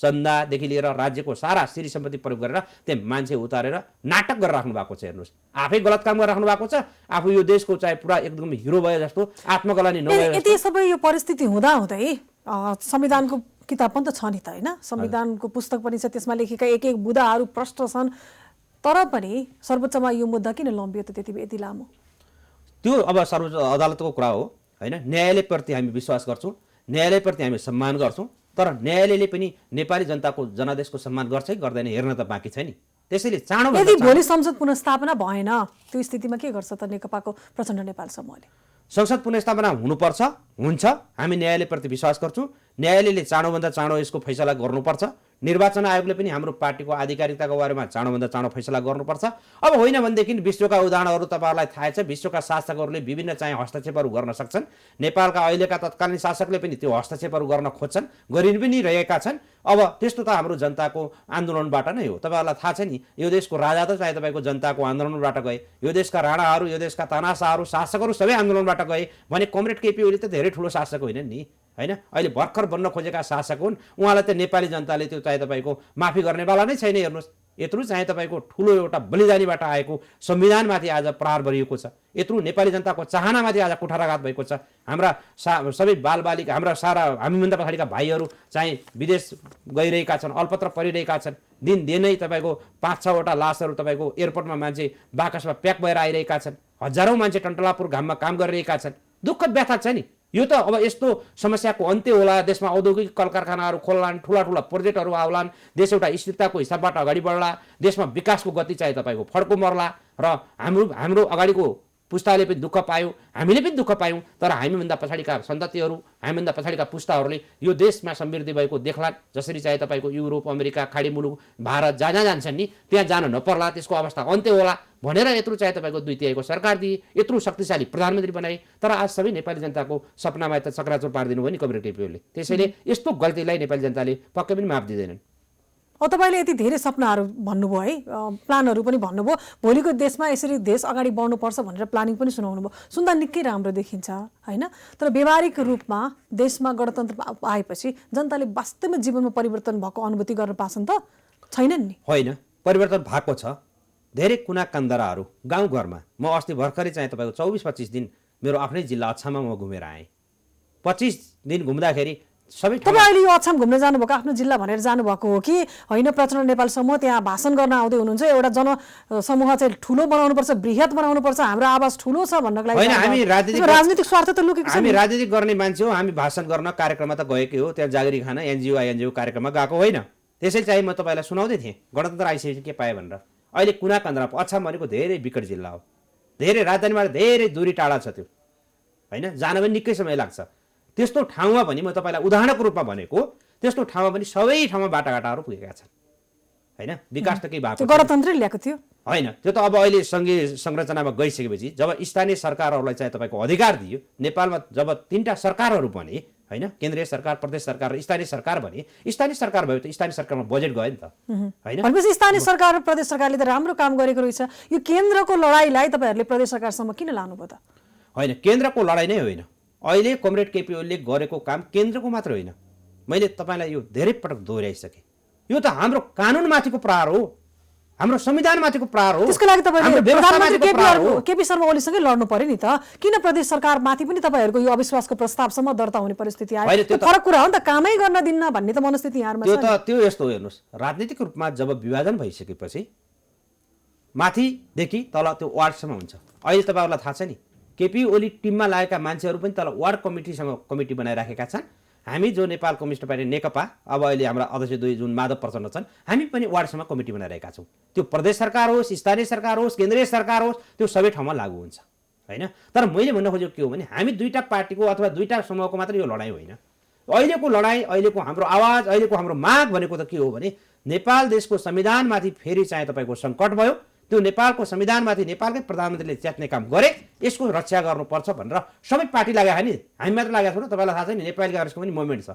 चन्दादेखि लिएर राज्यको सारा श्री सम्पत्ति प्रयोग गरेर त्यहाँ मान्छे उतारेर नाटक गरेर राख्नु भएको छ। हेर्नुहोस्, आफै गलत काम गरेर राख्नु भएको छ, आफू यो देशको चाहिँ पुरा एकदम हिरो भयो जस्तो आत्मकलानी नभए। यति सबै यो परिस्थिति हुँदाहुँदै संविधानको किताब पनि त छ नि त, होइन? संविधानको पुस्तक पनि छ, त्यसमा लेखेका एक एक बुँदाहरू प्रष्ट छन्, तर पनि सर्वोच्चमा यो मुद्दा किन लम्बियो त यति लामो? त्यो अब सर्वोच्च अदालतको कुरा हो, होइन? न्यायालयप्रति हामी विश्वास गर्छौँ, न्यायालयप्रति हामी सम्मान गर्छौँ, तर न्यायालयले पनि नेपाली जनताको जनादेशको सम्मान गर्छ कि गर्दैन हेर्न त बाँकी छ नि। त्यसैले चाँडो यदि भोलि संसद पुनर्स्थापना भएन त्यो स्थितिमा के गर्छ त नेकपाको प्रचण्ड नेपाल समूहले? संसद पुनर्स्थापना हुनुपर्छ, हुन्छ। हामी न्यायालयप्रति विश्वास गर्छौँ, न्यायालयले चाँडोभन्दा चाँडो यसको फैसला गर्नुपर्छ। निर्वाचन आयोगले पनि हाम्रो पार्टीको आधिकारिकताको बारेमा चाँडोभन्दा चाँडो फैसला गर्नुपर्छ। अब होइन भनेदेखि विश्वका उदाहरणहरू तपाईँहरूलाई थाहा छ, विश्वका शासकहरूले विभिन्न चाहिँ हस्तक्षेपहरू गर्न सक्छन्। नेपालका अहिलेका तत्कालीन शासकले पनि त्यो हस्तक्षेपहरू गर्न खोज्छन्, गरि पनि रहेका छन्। अब त्यस्तो त हाम्रो जनताको आन्दोलनबाट नै हो। तपाईँहरूलाई थाहा छ नि, यो देशको राजा त चाहिँ तपाईँको जनताको आन्दोलनबाट गए, यो देशका राणाहरू, यो देशका तानाशाहहरू, शासकहरू सबै आन्दोलनबाट गए भने कमरेड केपी ओली त धेरै ठुलो शासक होइन नि, होइन? अहिले भर्खर बन्न खोजेका शासक हुन्, उहाँलाई त नेपाली जनताले त्यो चाहिँ तपाईँको माफी गर्नेवाला नै छैन। हेर्नुहोस्, यत्रो चाहिँ तपाईँको ठुलो एउटा बलिदानीबाट आएको संविधानमाथि आज प्रहार गरिएको छ, यत्रो नेपाली जनताको चाहनामाथि आज कुठाराघात भएको छ। हाम्रा सबै बालबालिका, हाम्रा सारा हामीभन्दा पछाडिका भाइहरू चाहिँ विदेश गइरहेका छन्, अल्पत्र परिरहेका छन्। दिनदिनै तपाईँको 5-6वटा लासहरू तपाईँको एयरपोर्टमा मान्छे बाकसमा प्याक भएर आइरहेका छन्, हजारौँ मान्छे टन्टलापुर घाममा काम गरिरहेका छन्। दुःख व्यथा छ नि। यो त अब यस्तो समस्याको अन्त्य होला, देशमा औद्योगिक कल कारखानाहरू खोल्लान्, ठुला ठुला प्रोजेक्टहरू आउलान्, देश एउटा स्थिरताको हिसाबबाट अगाडि बढ्ला, देशमा विकासको गति चाहिँ तपाईँको फड्को मर्ला र हाम्रो अगाडिको पुस्ताले पनि दुःख पायौँ, हामीले पनि दुःख पायौँ। तर हामीभन्दा पछाडिका सन्ततिहरू, हामीभन्दा पछाडिका पुस्ताहरूले यो देशमा समृद्धि भएको देख्लान्। जसरी चाहे तपाईँको युरोप, अमेरिका, खाडी मुलुक, भारत जहाँ जहाँ जान्छन् नि त्यहाँ जान नपर्ला, त्यसको अवस्था अन्त्य होला भनेर यत्रो चाहे तपाईँको 2 तिहाईको सरकार दिए, यत्रो शक्तिशाली प्रधानमन्त्री बनाए। तर आज सबै नेपाली जनताको सपनामा त चक्राचुर पारिदिनु भयो नि कमरेड केपी ओलीले। त्यसैले यस्तो गल्तीलाई नेपाली जनताले पक्कै पनि माफ दिँदैनन्। तपाईँले यति धेरै सपनाहरू भन्नुभयो है, प्लानहरू पनि भन्नुभयो, भोलिको देशमा यसरी देश अगाडि बढ्नुपर्छ भनेर प्लानिङ पनि सुनाउनु भयो। सुन्दा निकै राम्रो देखिन्छ होइन, तर व्यावहारिक रूपमा देशमा गणतन्त्र आएपछि जनताले वास्तवमा जीवनमा परिवर्तन भएको अनुभूति गर्न पाछन् त छैनन् नि? होइन, परिवर्तन भएको छ। धेरै कुना कान्दराहरू गाउँघरमा, म अस्ति भर्खरै चाहिँ तपाईँको 24-25 दिन मेरो आफ्नै जिल्ला अछाममा म घुमेर आएँ। 25 दिन घुम्दाखेरि सबै तपाईँ अहिले यो अछाम घुम्न जानुभएको आफ्नो जिल्ला भनेर जानुभएको हो कि होइन? प्रचण्ड नेपाल समूह त्यहाँ भाषण गर्न आउँदै हुनुहुन्छ, एउटा जनसमूह चाहिँ ठुलो बनाउनुपर्छ, बृहत बनाउनुपर्छ, हाम्रो आवाज ठुलो छ भन्नको लागि होइन, हामी राजनीतिक स्वार्थ त लुकेको छ। हामी राजनीतिक गर्ने मान्छे हो, हामी भाषण गर्न कार्यक्रममा त गएकै हो, त्यहाँ जागिरी खान एनजिओ कार्यक्रममा गएको होइन। त्यसैले चाहिँ म तपाईँलाई सुनाउँदै थिएँ गणतन्त्र आइसकेपछि के पाएँ भनेर। अहिले कुना कान्दरा अछाम भनेको धेरै विकट जिल्ला हो, धेरै राजधानीबाट धेरै दूरी टाढा छ त्यो होइन, जान पनि निकै समय लाग्छ। त्यस्तो ठाउँमा पनि म तपाईँलाई उदाहरणको रूपमा भनेको, त्यस्तो ठाउँमा पनि सबै ठाउँमा बाटाघाटाहरू पुगेका छन् होइन। विकास त केही भएको गणतन्त्रले ल्याएको थियो होइन, त्यो त अब अहिले सङ्घीय संरचनामा गइसकेपछि जब स्थानीय सरकारहरूलाई चाहिँ तपाईँको अधिकार दियो, नेपालमा जब 3टा सरकारहरू बने होइन, केन्द्रीय सरकार, प्रदेश सरकार र स्थानीय सरकार बने, स्थानीय सरकार भयो त स्थानीय सरकारमा बजेट गयो नि त होइन। भनेपछि स्थानीय सरकार र प्रदेश सरकारले त राम्रो काम गरेको रहेछ। यो केन्द्रको लडाइँलाई तपाईँहरूले प्रदेश सरकारसम्म किन लानुभयो त? होइन, केन्द्रको लडाइँ नै होइन। अहिले कमरेड केपी ओलीले गरेको काम केन्द्रको मात्र होइन, मैले तपाईँलाई यो धेरै पटक दोहोऱ्याइसकेँ। यो त हाम्रो कानुनमाथिको प्रहार हो, हाम्रो संविधानमाथिको प्रहार हो। त्यसको लागि तपाईँले प्रधानमन्त्री केपी शर्मा ओलीसँगै लड्नु पर्यो नि त। किन प्रदेश सरकारमाथि पनि तपाईँहरूको यो अविश्वासको प्रस्तावसम्म दर्ता हुने परिस्थिति आयो? त्यो फरक कुरा हो नि त, कामै गर्न दिन्न भन्ने त मनस्थिति यहाँमा छ। त्यो यस्तो हो, हेर्नुहोस्, राजनीतिक रूपमा जब विभाजन भइसकेपछि माथिदेखि तल त्यो वार्डसम्म हुन्छ। अहिले तपाईँहरूलाई थाहा छ नि, केपी ओली टिममा लागेका मान्छेहरू पनि तल वार्ड कमिटीसँग कमिटी बनाइराखेका छन्। हामी जो नेपाल कम्युनिस्ट पार्टी नेकपा, अब अहिले हाम्रा अध्यक्ष 2 जुन माधव प्रचण्ड छन्, हामी पनि वार्डसम्म कमिटी बनाइरहेका छौँ। त्यो प्रदेश सरकार होस्, स्थानीय सरकार होस्, केन्द्रीय सरकार होस्, त्यो सबै ठाउँमा लागू हुन्छ होइन। तर मैले भन्न खोजेको के हो भने, हामी 2टा पार्टीको अथवा 2टा समूहको मात्र यो लडाइँ होइन। अहिलेको लडाइँ, अहिलेको हाम्रो आवाज, अहिलेको हाम्रो माग भनेको त के हो भने, नेपाल देशको संविधानमाथि फेरि चाहिँ तपाईँको सङ्कट भयो, त्यो नेपालको संविधानमाथि नेपालकै प्रधानमन्त्रीले च्यात्ने काम गरे, यसको रक्षा गर्नुपर्छ भनेर सबै पार्टी लागेका नि। हामी मात्र लागेका छौँ, तपाईँलाई थाहा छ नि, नेपाली काङ्ग्रेसको पनि मुभमेन्ट छ।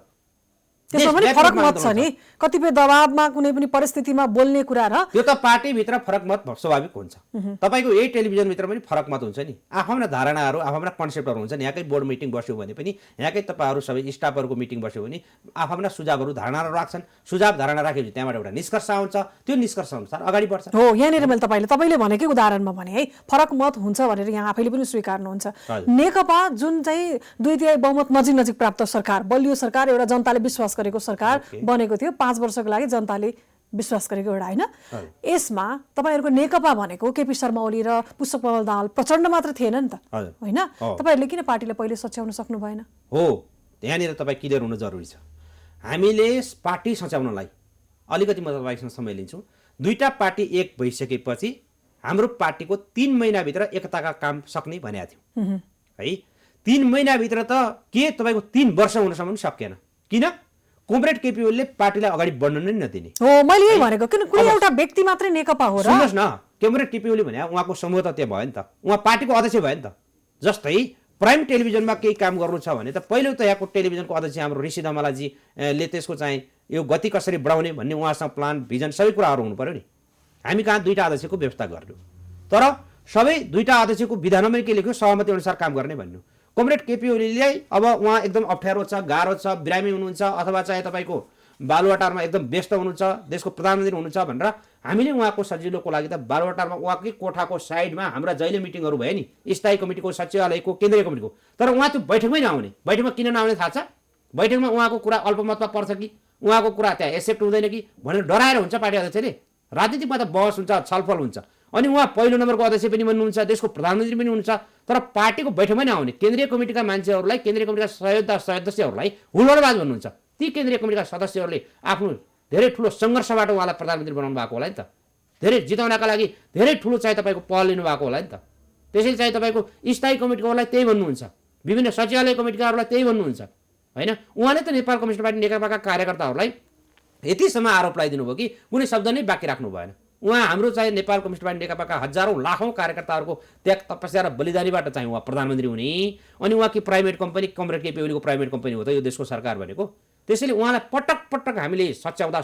त्यसमा पनि फरक मत छ नि, कतिपय दबावमा कुनै पनि परिस्थितिमा बोल्ने कुरा र त्यो त पार्टीभित्र फरक मत स्वाभाविक हुन्छ। तपाईँको यही टेलिभिजनभित्र पनि फरक मत हुन्छ नि, आफ्ना धारणाहरू, आफ्ना कन्सेप्टहरू हुन्छ नि। यहाँकै बोर्ड मिटिङ बस्यो भने पनि, यहाँकै तपाईँहरू सबै स्टाफहरूको मिटिङ बस्यो भने आफ्ना सुझावहरू, धारणाहरू राख्छन्। सुझाव धारणा राखेपछि त्यहाँबाट एउटा निष्कर्ष आउँछ, त्यो निष्कर्ष अनुसार अगाडि बढ्छ। हो, यहाँनिर मैले तपाईँले भनेकै उदाहरणमा भने है, फरक मत हुन्छ भनेर यहाँ आफैले पनि स्वीकार्नुहुन्छ। नेकपा जुन चाहिँ 2 तिहाई बहुमत नजिक प्राप्त सरकार, बलियो सरकार, एउटा जनताले विश्वास गरेको सरकार बनेको थियो, 5 वर्षको लागि जनताले विश्वास गरेको एउटा होइन। यसमा तपाईँहरूको नेकपा भनेको केपी शर्मा ओली र पुष्पकमल दाहाल प्रचण्ड मात्र थिएन नि त होइन? तपाईँहरूले किन पार्टीलाई पहिले सच्याउन सक्नु भएन? हो, यहाँनिर तपाईँ क्लियर हुनु जरुरी छ। हामीले पार्टी सच्याउनलाई अलिकति म तपाईँसँग समय लिन्छु। 2टा पार्टी एक भइसकेपछि हाम्रो पार्टीको 3 महिनाभित्र एकताका काम सक्ने भनेको थियो है। 3 महिनाभित्र त के तपाईँको 3 वर्ष हुनसम्म पनि सकेन। किन? कमरेड केपी ओलीले पार्टीलाई अगाडि बढ्न नै नदिने हो। मैले यही भनेको, किन कुनै एउटा व्यक्ति मात्रै नेकपा हो र? सुन्नुहोस् न, कमरेड केपी ओली भने उहाँको समूह त त्यो भयो नि त, उहाँ पार्टीको अध्यक्ष भयो नि त। जस्तै प्राइम टेलिभिजनमा केही काम गर्नु छ भने त पहिलो त यहाँको टेलिभिजनको अध्यक्ष हाम्रो ऋषि धमलाजीले त्यसको चाहिँ यो गति कसरी बढाउने भन्ने उहाँसँग प्लान, भिजन सबै कुराहरू हुनु पर्यो नि। हामी कहाँ 2टा अध्यक्षको व्यवस्था गर्नु, तर सबै 2टा अध्यक्षको विधानमा के लेख्यो, सहमति अनुसार काम गर्ने भन्नु। कमरेड केपी ओलीले अब उहाँ एकदम अप्ठ्यारो छ, गाह्रो छ, बिरामी हुनुहुन्छ, अथवा चाहिँ तपाईँको बालुवाटारमा एकदम व्यस्त हुनुहुन्छ, देशको प्रधानमन्त्री हुनुहुन्छ भनेर हामीले उहाँको सजिलोको लागि त बालुवाटारमा उहाँकै कोठाको साइडमा हाम्रा जहिले मिटिङहरू भयो नि, स्थायी कमिटीको, सचिवालयको, केन्द्रीय कमिटीको, तर उहाँ त्यो बैठकमै नआउने। बैठकमा किन नआउने थाहा छ? बैठकमा उहाँको कुरा अल्पमतमा पर्छ कि, उहाँको कुरा त्यहाँ एक्सेप्ट हुँदैन कि भनेर डराएर हुन्छ पार्टी अध्यक्षले। राजनीतिकमा त बहस हुन्छ, छलफल हुन्छ। अनि उहाँ पहिलो नम्बरको अध्यक्ष पनि बन्नुहुन्छ, देशको प्रधानमन्त्री पनि हुनुहुन्छ, तर पार्टीको बैठकमै नआउने। केन्द्रीय कमिटीका मान्छेहरूलाई, केन्द्रीय कमिटीका सदस्यहरूलाई हुलडबाज भन्नुहुन्छ। ती केन्द्रीय कमिटीका सदस्यहरूले आफ्नो धेरै ठुलो सङ्घर्षबाट उहाँलाई प्रधानमन्त्री बनाउनु भएको होला नि त, धेरै जिताउनका लागि धेरै ठुलो चाहिँ तपाईँको पहल लिनुभएको होला नि त त्यसैले चाहिँ तपाईँको स्थायी कमिटीकोलाई त्यही भन्नुहुन्छ, विभिन्न सचिवालय कमिटीकाहरूलाई त्यही भन्नुहुन्छ होइन। उहाँले त नेपाल कम्युनिस्ट पार्टी नेकपाका कार्यकर्ताहरूलाई यतिसम्म आरोप लगाइदिनु भयो कि कुनै शब्द नै बाँकी राख्नु भएन। उहाँ हाम्रो चाहिँ नेपाल कम्युनिस्ट पार्टी नेकपाका हजारौँ लाखौँ कार्यकर्ताहरूको त्याग तपस्या र बलिदानीबाट चाहिँ उहाँ प्रधानमन्त्री हुने अनि उहाँकी प्राइभेट कम्पनी कमरेड केपी ओलीको प्राइभेट कम्पनी हो त यो देशको सरकार भनेको। त्यसैले उहाँलाई पटक पटक हामीले सच्याउँदा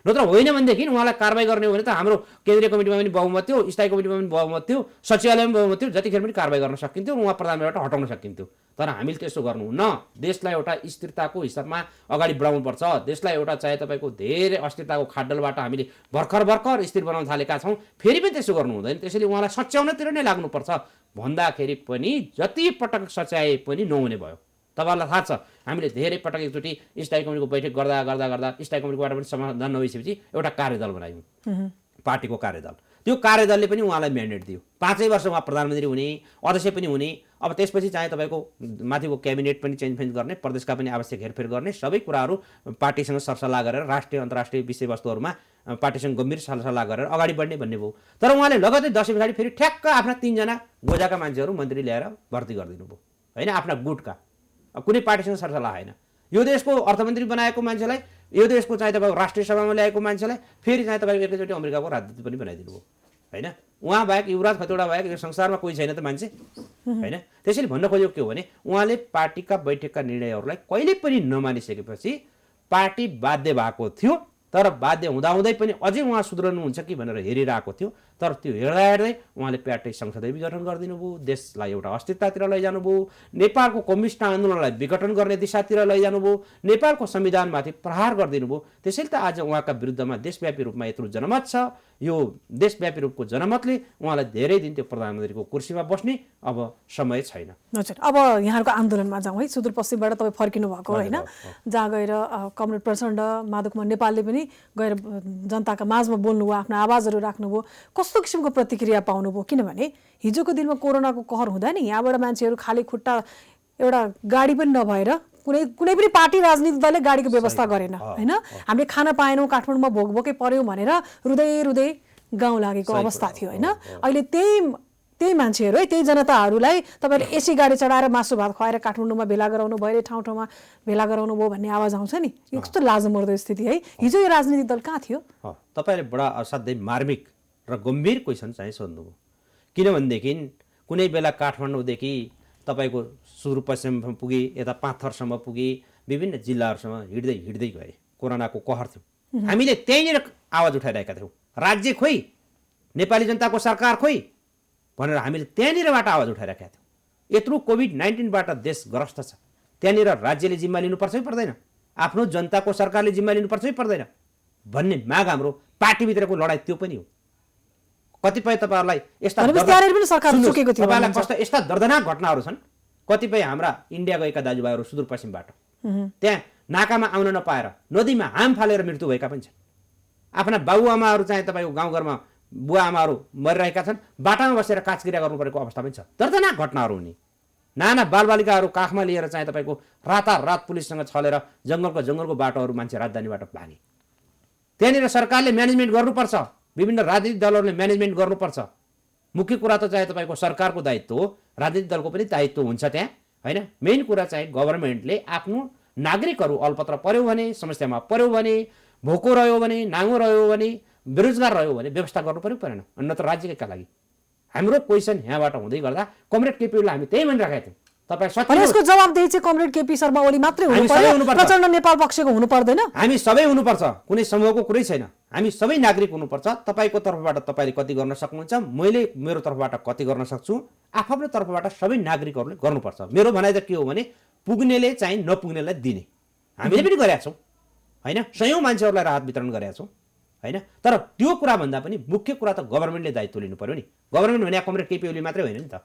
नत्र होइन भनेदेखि उहाँलाई कारवाही गर्ने हो भने त हाम्रो केन्द्रीय कमिटीमा पनि बहुमत थियो, स्थायी कमिटीमा पनि बहुमत थियो, सचिवालयमा बहुमत थियो, जतिखेर पनि कारवाही गर्न सकिन्थ्यो, उहाँ प्रधानमन्त्रीबाट हटाउन सकिन्थ्यो। तर हामीले त्यसो गर्नुहुन्न। देशलाई एउटा स्थिरताको हिसाबमा अगाडि बढाउनुपर्छ। देशलाई एउटा चाहिँ तपाईँको धेरै अस्थिरताको खाडलबाट हामीले भर्खर स्थिर बनाउन थालेका छौँ, फेरि पनि त्यसो गर्नु हुँदैन। त्यसैले उहाँलाई सच्याउनतिर नै लाग्नुपर्छ भन्दाखेरि पनि जति पटक सच्याए पनि नहुने भयो। तपाईँहरूलाई थाहा छ हामीले धेरै पटक एकचोटि स्थायी कमिटीको बैठक गर्दा स्थायी कमिटीबाट पनि समाधान नभइसकेपछि एउटा कार्यदल बनायौँ, पार्टीको कार्यदल। त्यो कार्यदलले पनि उहाँलाई म्यान्डेट दियो 5 वर्ष उहाँ प्रधानमन्त्री हुने, अध्यक्ष पनि हुने। अब त्यसपछि चाहिँ तपाईँको माथिको क्याबिनेट पनि चेन्ज गर्ने, प्रदेशका पनि आवश्यक हेरफेर गर्ने, सबै कुराहरू पार्टीसँग सरसल्लाह गरेर राष्ट्रिय अन्तर्राष्ट्रिय विषयवस्तुहरूमा पार्टीसँग गम्भीर सरसल्लाह गरेर अगाडि बढ्ने भन्ने भयो। तर उहाँले लगतै 10 पछाडि फेरि ठ्याक्क आफ्ना 3 जना गोजाका मान्छेहरू मन्त्री ल्याएर भर्ती गरिदिनु भयो होइन, आफ्ना गुटका। कुनै पार्टीसँग सरसल्लाह होइन। यो देशको अर्थमन्त्री बनाएको मान्छेलाई, यो देशको चाहिँ तपाईँको राष्ट्रिय सभामा ल्याएको मान्छेलाई फेरि चाहिँ तपाईँको एकैचोटि अमेरिकाको राजदूत पनि बनाइदिनु भयो होइन। उहाँ बाहेक, युवराज खतिवडा बाहेक यो संसारमा कोही छैन त मान्छे होइन। त्यसैले भन्न खोजेको के हो भने उहाँले पार्टीका बैठकका निर्णयहरूलाई कहिले पनि नमानिसकेपछि पार्टी बाध्य भएको थियो। तर बाध्य हुँदाहुँदै पनि अझै उहाँ सुध्रनुहुन्छ कि भनेर हेरिरहेको थियो। तर त्यो हेर्दै उहाँले पार्टी संसदीय विघटन गरिदिनु भयो, देशलाई एउटा अस्थिरतातिर लैजानुभयो, नेपालको कम्युनिस्ट आन्दोलनलाई विघटन गर्ने दिशातिर लैजानुभयो, नेपालको संविधानमाथि प्रहार गरिदिनु भयो। त्यसैले त आज उहाँका विरुद्धमा देशव्यापी रूपमा यत्रो जनमत छ। यो देशव्यापी रूपको जनमतले उहाँलाई धेरै दिन त्यो प्रधानमन्त्रीको कुर्सीमा बस्ने अब समय छैन। हजुर, अब यहाँको आन्दोलनमा जाउँ है। सुदूरपश्चिमबाट तपाईँ फर्किनु भएको होइन, जहाँ गएर कमरेड प्रचण्ड, माधव कुमार नेपालले पनि गएर जनताका माझमा बोल्नुभयो, आफ्नो आवाजहरू राख्नुभयो। कस्तो किसिमको प्रतिक्रिया पाउनुभयो? किनभने हिजोको दिनमा कोरोनाको कहर हुँदा नि यहाँबाट मान्छेहरू खाली खुट्टा एउटा गाडी पनि नभएर कुनै पनि पार्टी राजनीतिक दलले गाडीको व्यवस्था गरेन होइन। हामीले खान पाएनौँ, काठमाडौँमा भोकै पर्यौँ भनेर रुँदै गाउँ लागेको अवस्था थियो होइन। अहिले त्यही मान्छेहरू है, त्यही जनताहरूलाई तपाईँले एसी गाडी चढाएर मासु भात खुवाएर काठमाडौँमा भेला गराउनु भयो, ठाउँमा भेला गराउनु भयो भन्ने आवाज आउँछ नि। यो कस्तो लाजमर्दो स्थिति है। हिजो यो राजनीतिक दल कहाँ थियो? तपाईँले बडा असाध्यै मार्मिक र गम्भीर क्वेसन चाहिँ सोध्नुभयो। किनभनेदेखि कुनै बेला काठमाडौँदेखि तपाईँको सुदूरपश्चिमसम्म पुगे, यता पाथरसम्म पुगे, विभिन्न जिल्लाहरूसम्म हिँड्दै गए। कोरोनाको कहर थियो, हामीले त्यहीँनिर आवाज उठाइरहेका थियौँ। राज्य खोइ, नेपाली जनताको सरकार खोइ भनेर हामीले त्यहाँनिरबाट आवाज उठाइरहेका थियौँ। यत्रो कोभिड-19बाट देश ग्रस्त छ, त्यहाँनिर राज्यले जिम्मा लिनुपर्छ कि पर्दैन, आफ्नो जनताको सरकारले जिम्मा लिनुपर्छ कि पर्दैन भन्ने माग हाम्रो पार्टीभित्रको लडाइँ त्यो पनि हो। कतिपय तपाईँहरूलाई यस्ता दर्दनाक घटनाहरू छन्। कतिपय हाम्रा इन्डिया गएका दाजुभाइहरू सुदूरपश्चिमबाट त्यहाँ नाकामा आउन नपाएर नदीमा हाम फालेर मृत्यु भएका पनि छन्। आफ्ना बाबुआमाहरू चाहिँ तपाईँको गाउँघरमा बुवा आमाहरू मरिरहेका छन्, बाटामा बसेर काचक्रिया गर्नु परेको अवस्था पनि छ। दर्दनाक घटनाहरू हुने। नाना बालबालिकाहरू काखमा लिएर चाहिँ तपाईँको रातारात पुलिससँग छलेर जङ्गलको बाटोहरू मान्छे राजधानीबाट भागे। त्यहाँनिर सरकारले म्यानेजमेन्ट गर्नुपर्छ, विभिन्न राजनीतिक दलहरूले म्यानेजमेन्ट गर्नुपर्छ। मुख्य कुरा त चाहिँ तपाईँको सरकारको दायित्व हो, राजनीतिक दलको पनि दायित्व हुन्छ त्यहाँ होइन। मेन कुरा चाहिँ गभर्मेन्टले आफ्नो नागरिकहरू अल्पत्र पर्यो भने, समस्यामा पर्यो भने, भोको रह्यो भने, नाङ्गो रह्यो भने, बेरोजगार रह्यो भने व्यवस्था गर्नु पर्यो परेन। अन्यत्र राज्यका लागि हाम्रो क्वेसन यहाँबाट हुँदै गर्दा कमरेड केपी ओलीलाई हामी त्यही भनिरहेका थियौँ। यसको जवाबदेही चाहिँ कमरेड केपी शर्मा ओली मात्रै हुनुपर्छ, प्रचण्ड नेपाल पक्षको हुनु पर्दैन। हामी सबै हुनुपर्छ, कुनै समूहको कुरै छैन। हामी सबै नागरिक हुनुपर्छ। तपाईँको तर्फबाट तपाईँले कति गर्न सक्नुहुन्छ, मैले मेरो तर्फबाट कति गर्न सक्छु, आफ्नो तर्फबाट सबै नागरिकहरूले गर्नुपर्छ। मेरो भनाइ त के हो भने पुग्नेले चाहिँ नपुग्नेलाई दिने हामीले पनि गरेका छौँ होइन। सयौँ मान्छेहरूलाई राहत वितरण गरेका छौँ होइन। तर त्यो कुरा भन्दा पनि मुख्य कुरा त गभर्मेन्टले दायित्व लिनु पर्यो नि। गभर्मेन्ट भने कमरेड केपी ओली मात्रै होइन नि त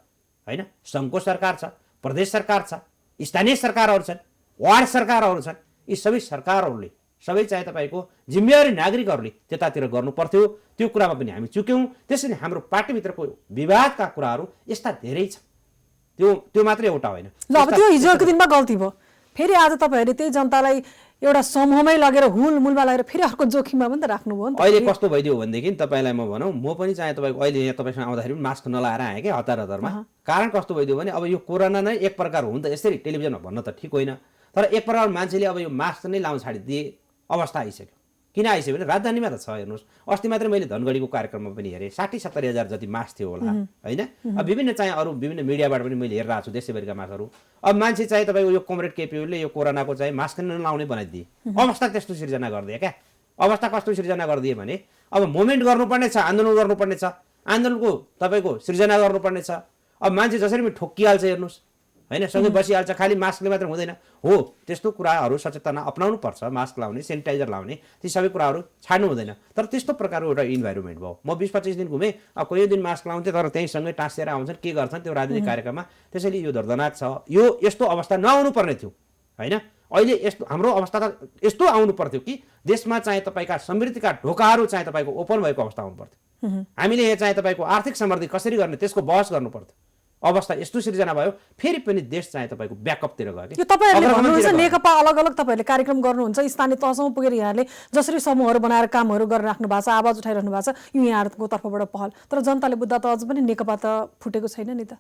होइन। सङ्घको सरकार छ, प्रदेश सरकार छ, स्थानीय सरकारहरू छन्, वार्ड सरकारहरू छन्। यी सबै सरकारहरूले, सबै चाहिँ तपाईँको जिम्मेवारी नागरिकहरूले त्यतातिर गर्नु पर्थ्यो। त्यो कुरामा पनि हामी चुक्यौँ। त्यसैले हाम्रो पार्टीभित्रको विवादका कुराहरू यस्ता धेरै छ। त्यो मात्रै एउटा होइन। ल अब त्यो हिजोको दिनमा गल्ती भयो, फेरि आज तपाईँहरूले त्यही जनतालाई एउटा समूहमै लगेर हुलमुलमा लगेर फेरि अर्को जोखिममा पनि त राख्नुभयो नि त। अहिले कस्तो भइदियो भनेदेखि तपाईँलाई म भनौँ, म पनि चाहे तपाईँको अहिले यहाँ तपाईँसँग आउँदाखेरि पनि मास्क नलाएर आएँ कि हतारमा। कारण कस्तो भइदियो भने अब यो कोरोना नै एक प्रकार हो नि त, यसरी टेलिभिजनमा भन्न त ठिक होइन, तर एक प्रकार मान्छेले अब यो मास्क नै लाउन छाडिदिए अवस्था आइसक्यो। किन आइसक्यो भने राजधानीमा त छ, हेर्नुहोस् अस्ति मात्रै मैले धनगढीको कार्यक्रममा पनि हेरेँ 60-70 हजार जति मास्क थियो होला होइन। अब विभिन्न चाहिँ अरू विभिन्न मिडियाबाट पनि मैले हेरिरहेको छु देशैभरिका मास्कहरू। अब मान्छे चाहिँ तपाईँको यो कमरेड केपी ओलीले यो कोरोनाको चाहिँ मास्क नलाउने बनाइदिए, अवस्था त्यस्तो सिर्जना गरिदिए क्या। अवस्था कस्तो सिर्जना गरिदिए भने अब मुभमेन्ट गर्नुपर्ने छ, आन्दोलन गर्नुपर्ने छ, आन्दोलनको तपाईँको सिर्जना गर्नुपर्ने छ। अब मान्छे जसरी पनि ठोक्किहाल्छ हेर्नुहोस् होइन, सँगै बसिहाल्छ, खालि मास्कले मात्र हुँदैन हो। त्यस्तो कुराहरू सचेतना अपनाउनु पर्छ, मास्क लाउने, सेनिटाइजर लाउने, ती सबै कुराहरू छाड्नु हुँदैन। तर त्यस्तो प्रकारको एउटा इन्भाइरोमेन्ट भयो। म 20-25 दिन घुमेँ, अब कयौँ दिन मास्क लाउँथेँ, तर त्यहीँ सँगै टाँसेर आउँछन्, के गर्छन् त्यो राजनीतिक कार्यक्रममा। त्यसैले यो दर्दनाक छ, यो यस्तो अवस्था नआउनु पर्ने थियो होइन। अहिले यस्तो हाम्रो अवस्था त यस्तो आउनु पर्थ्यो कि देशमा चाहिँ तपाईँका समृद्धिका ढोकाहरू चाहिँ तपाईँको ओपन भएको अवस्था आउनु पर्थ्यो। हामीले यहाँ चाहिँ तपाईँको आर्थिक समृद्धि कसरी गर्ने त्यसको बहस गर्नु पर्थ्यो। अवस्था यस्तो सिर्जना भयो, फेरि पनि देश चाहिँ तपाईँको ब्याकअपतिर गयो कि। यो तपाईँहरूले भन्नुहुन्छ नेकपा अलग अलग तपाईँहरूले कार्यक्रम गर्नुहुन्छ, स्थानीय तहसम्म पुगेर यहाँले जसरी समूहहरू बनाएर कामहरू गरेर राख्नु भएको छ, आवाज उठाइरहनु भएको छ, यो यहाँहरूको तर्फबाट पहल। तर जनताले बुझ्दा त अझ पनि नेकपा त फुटेको छैन नि त।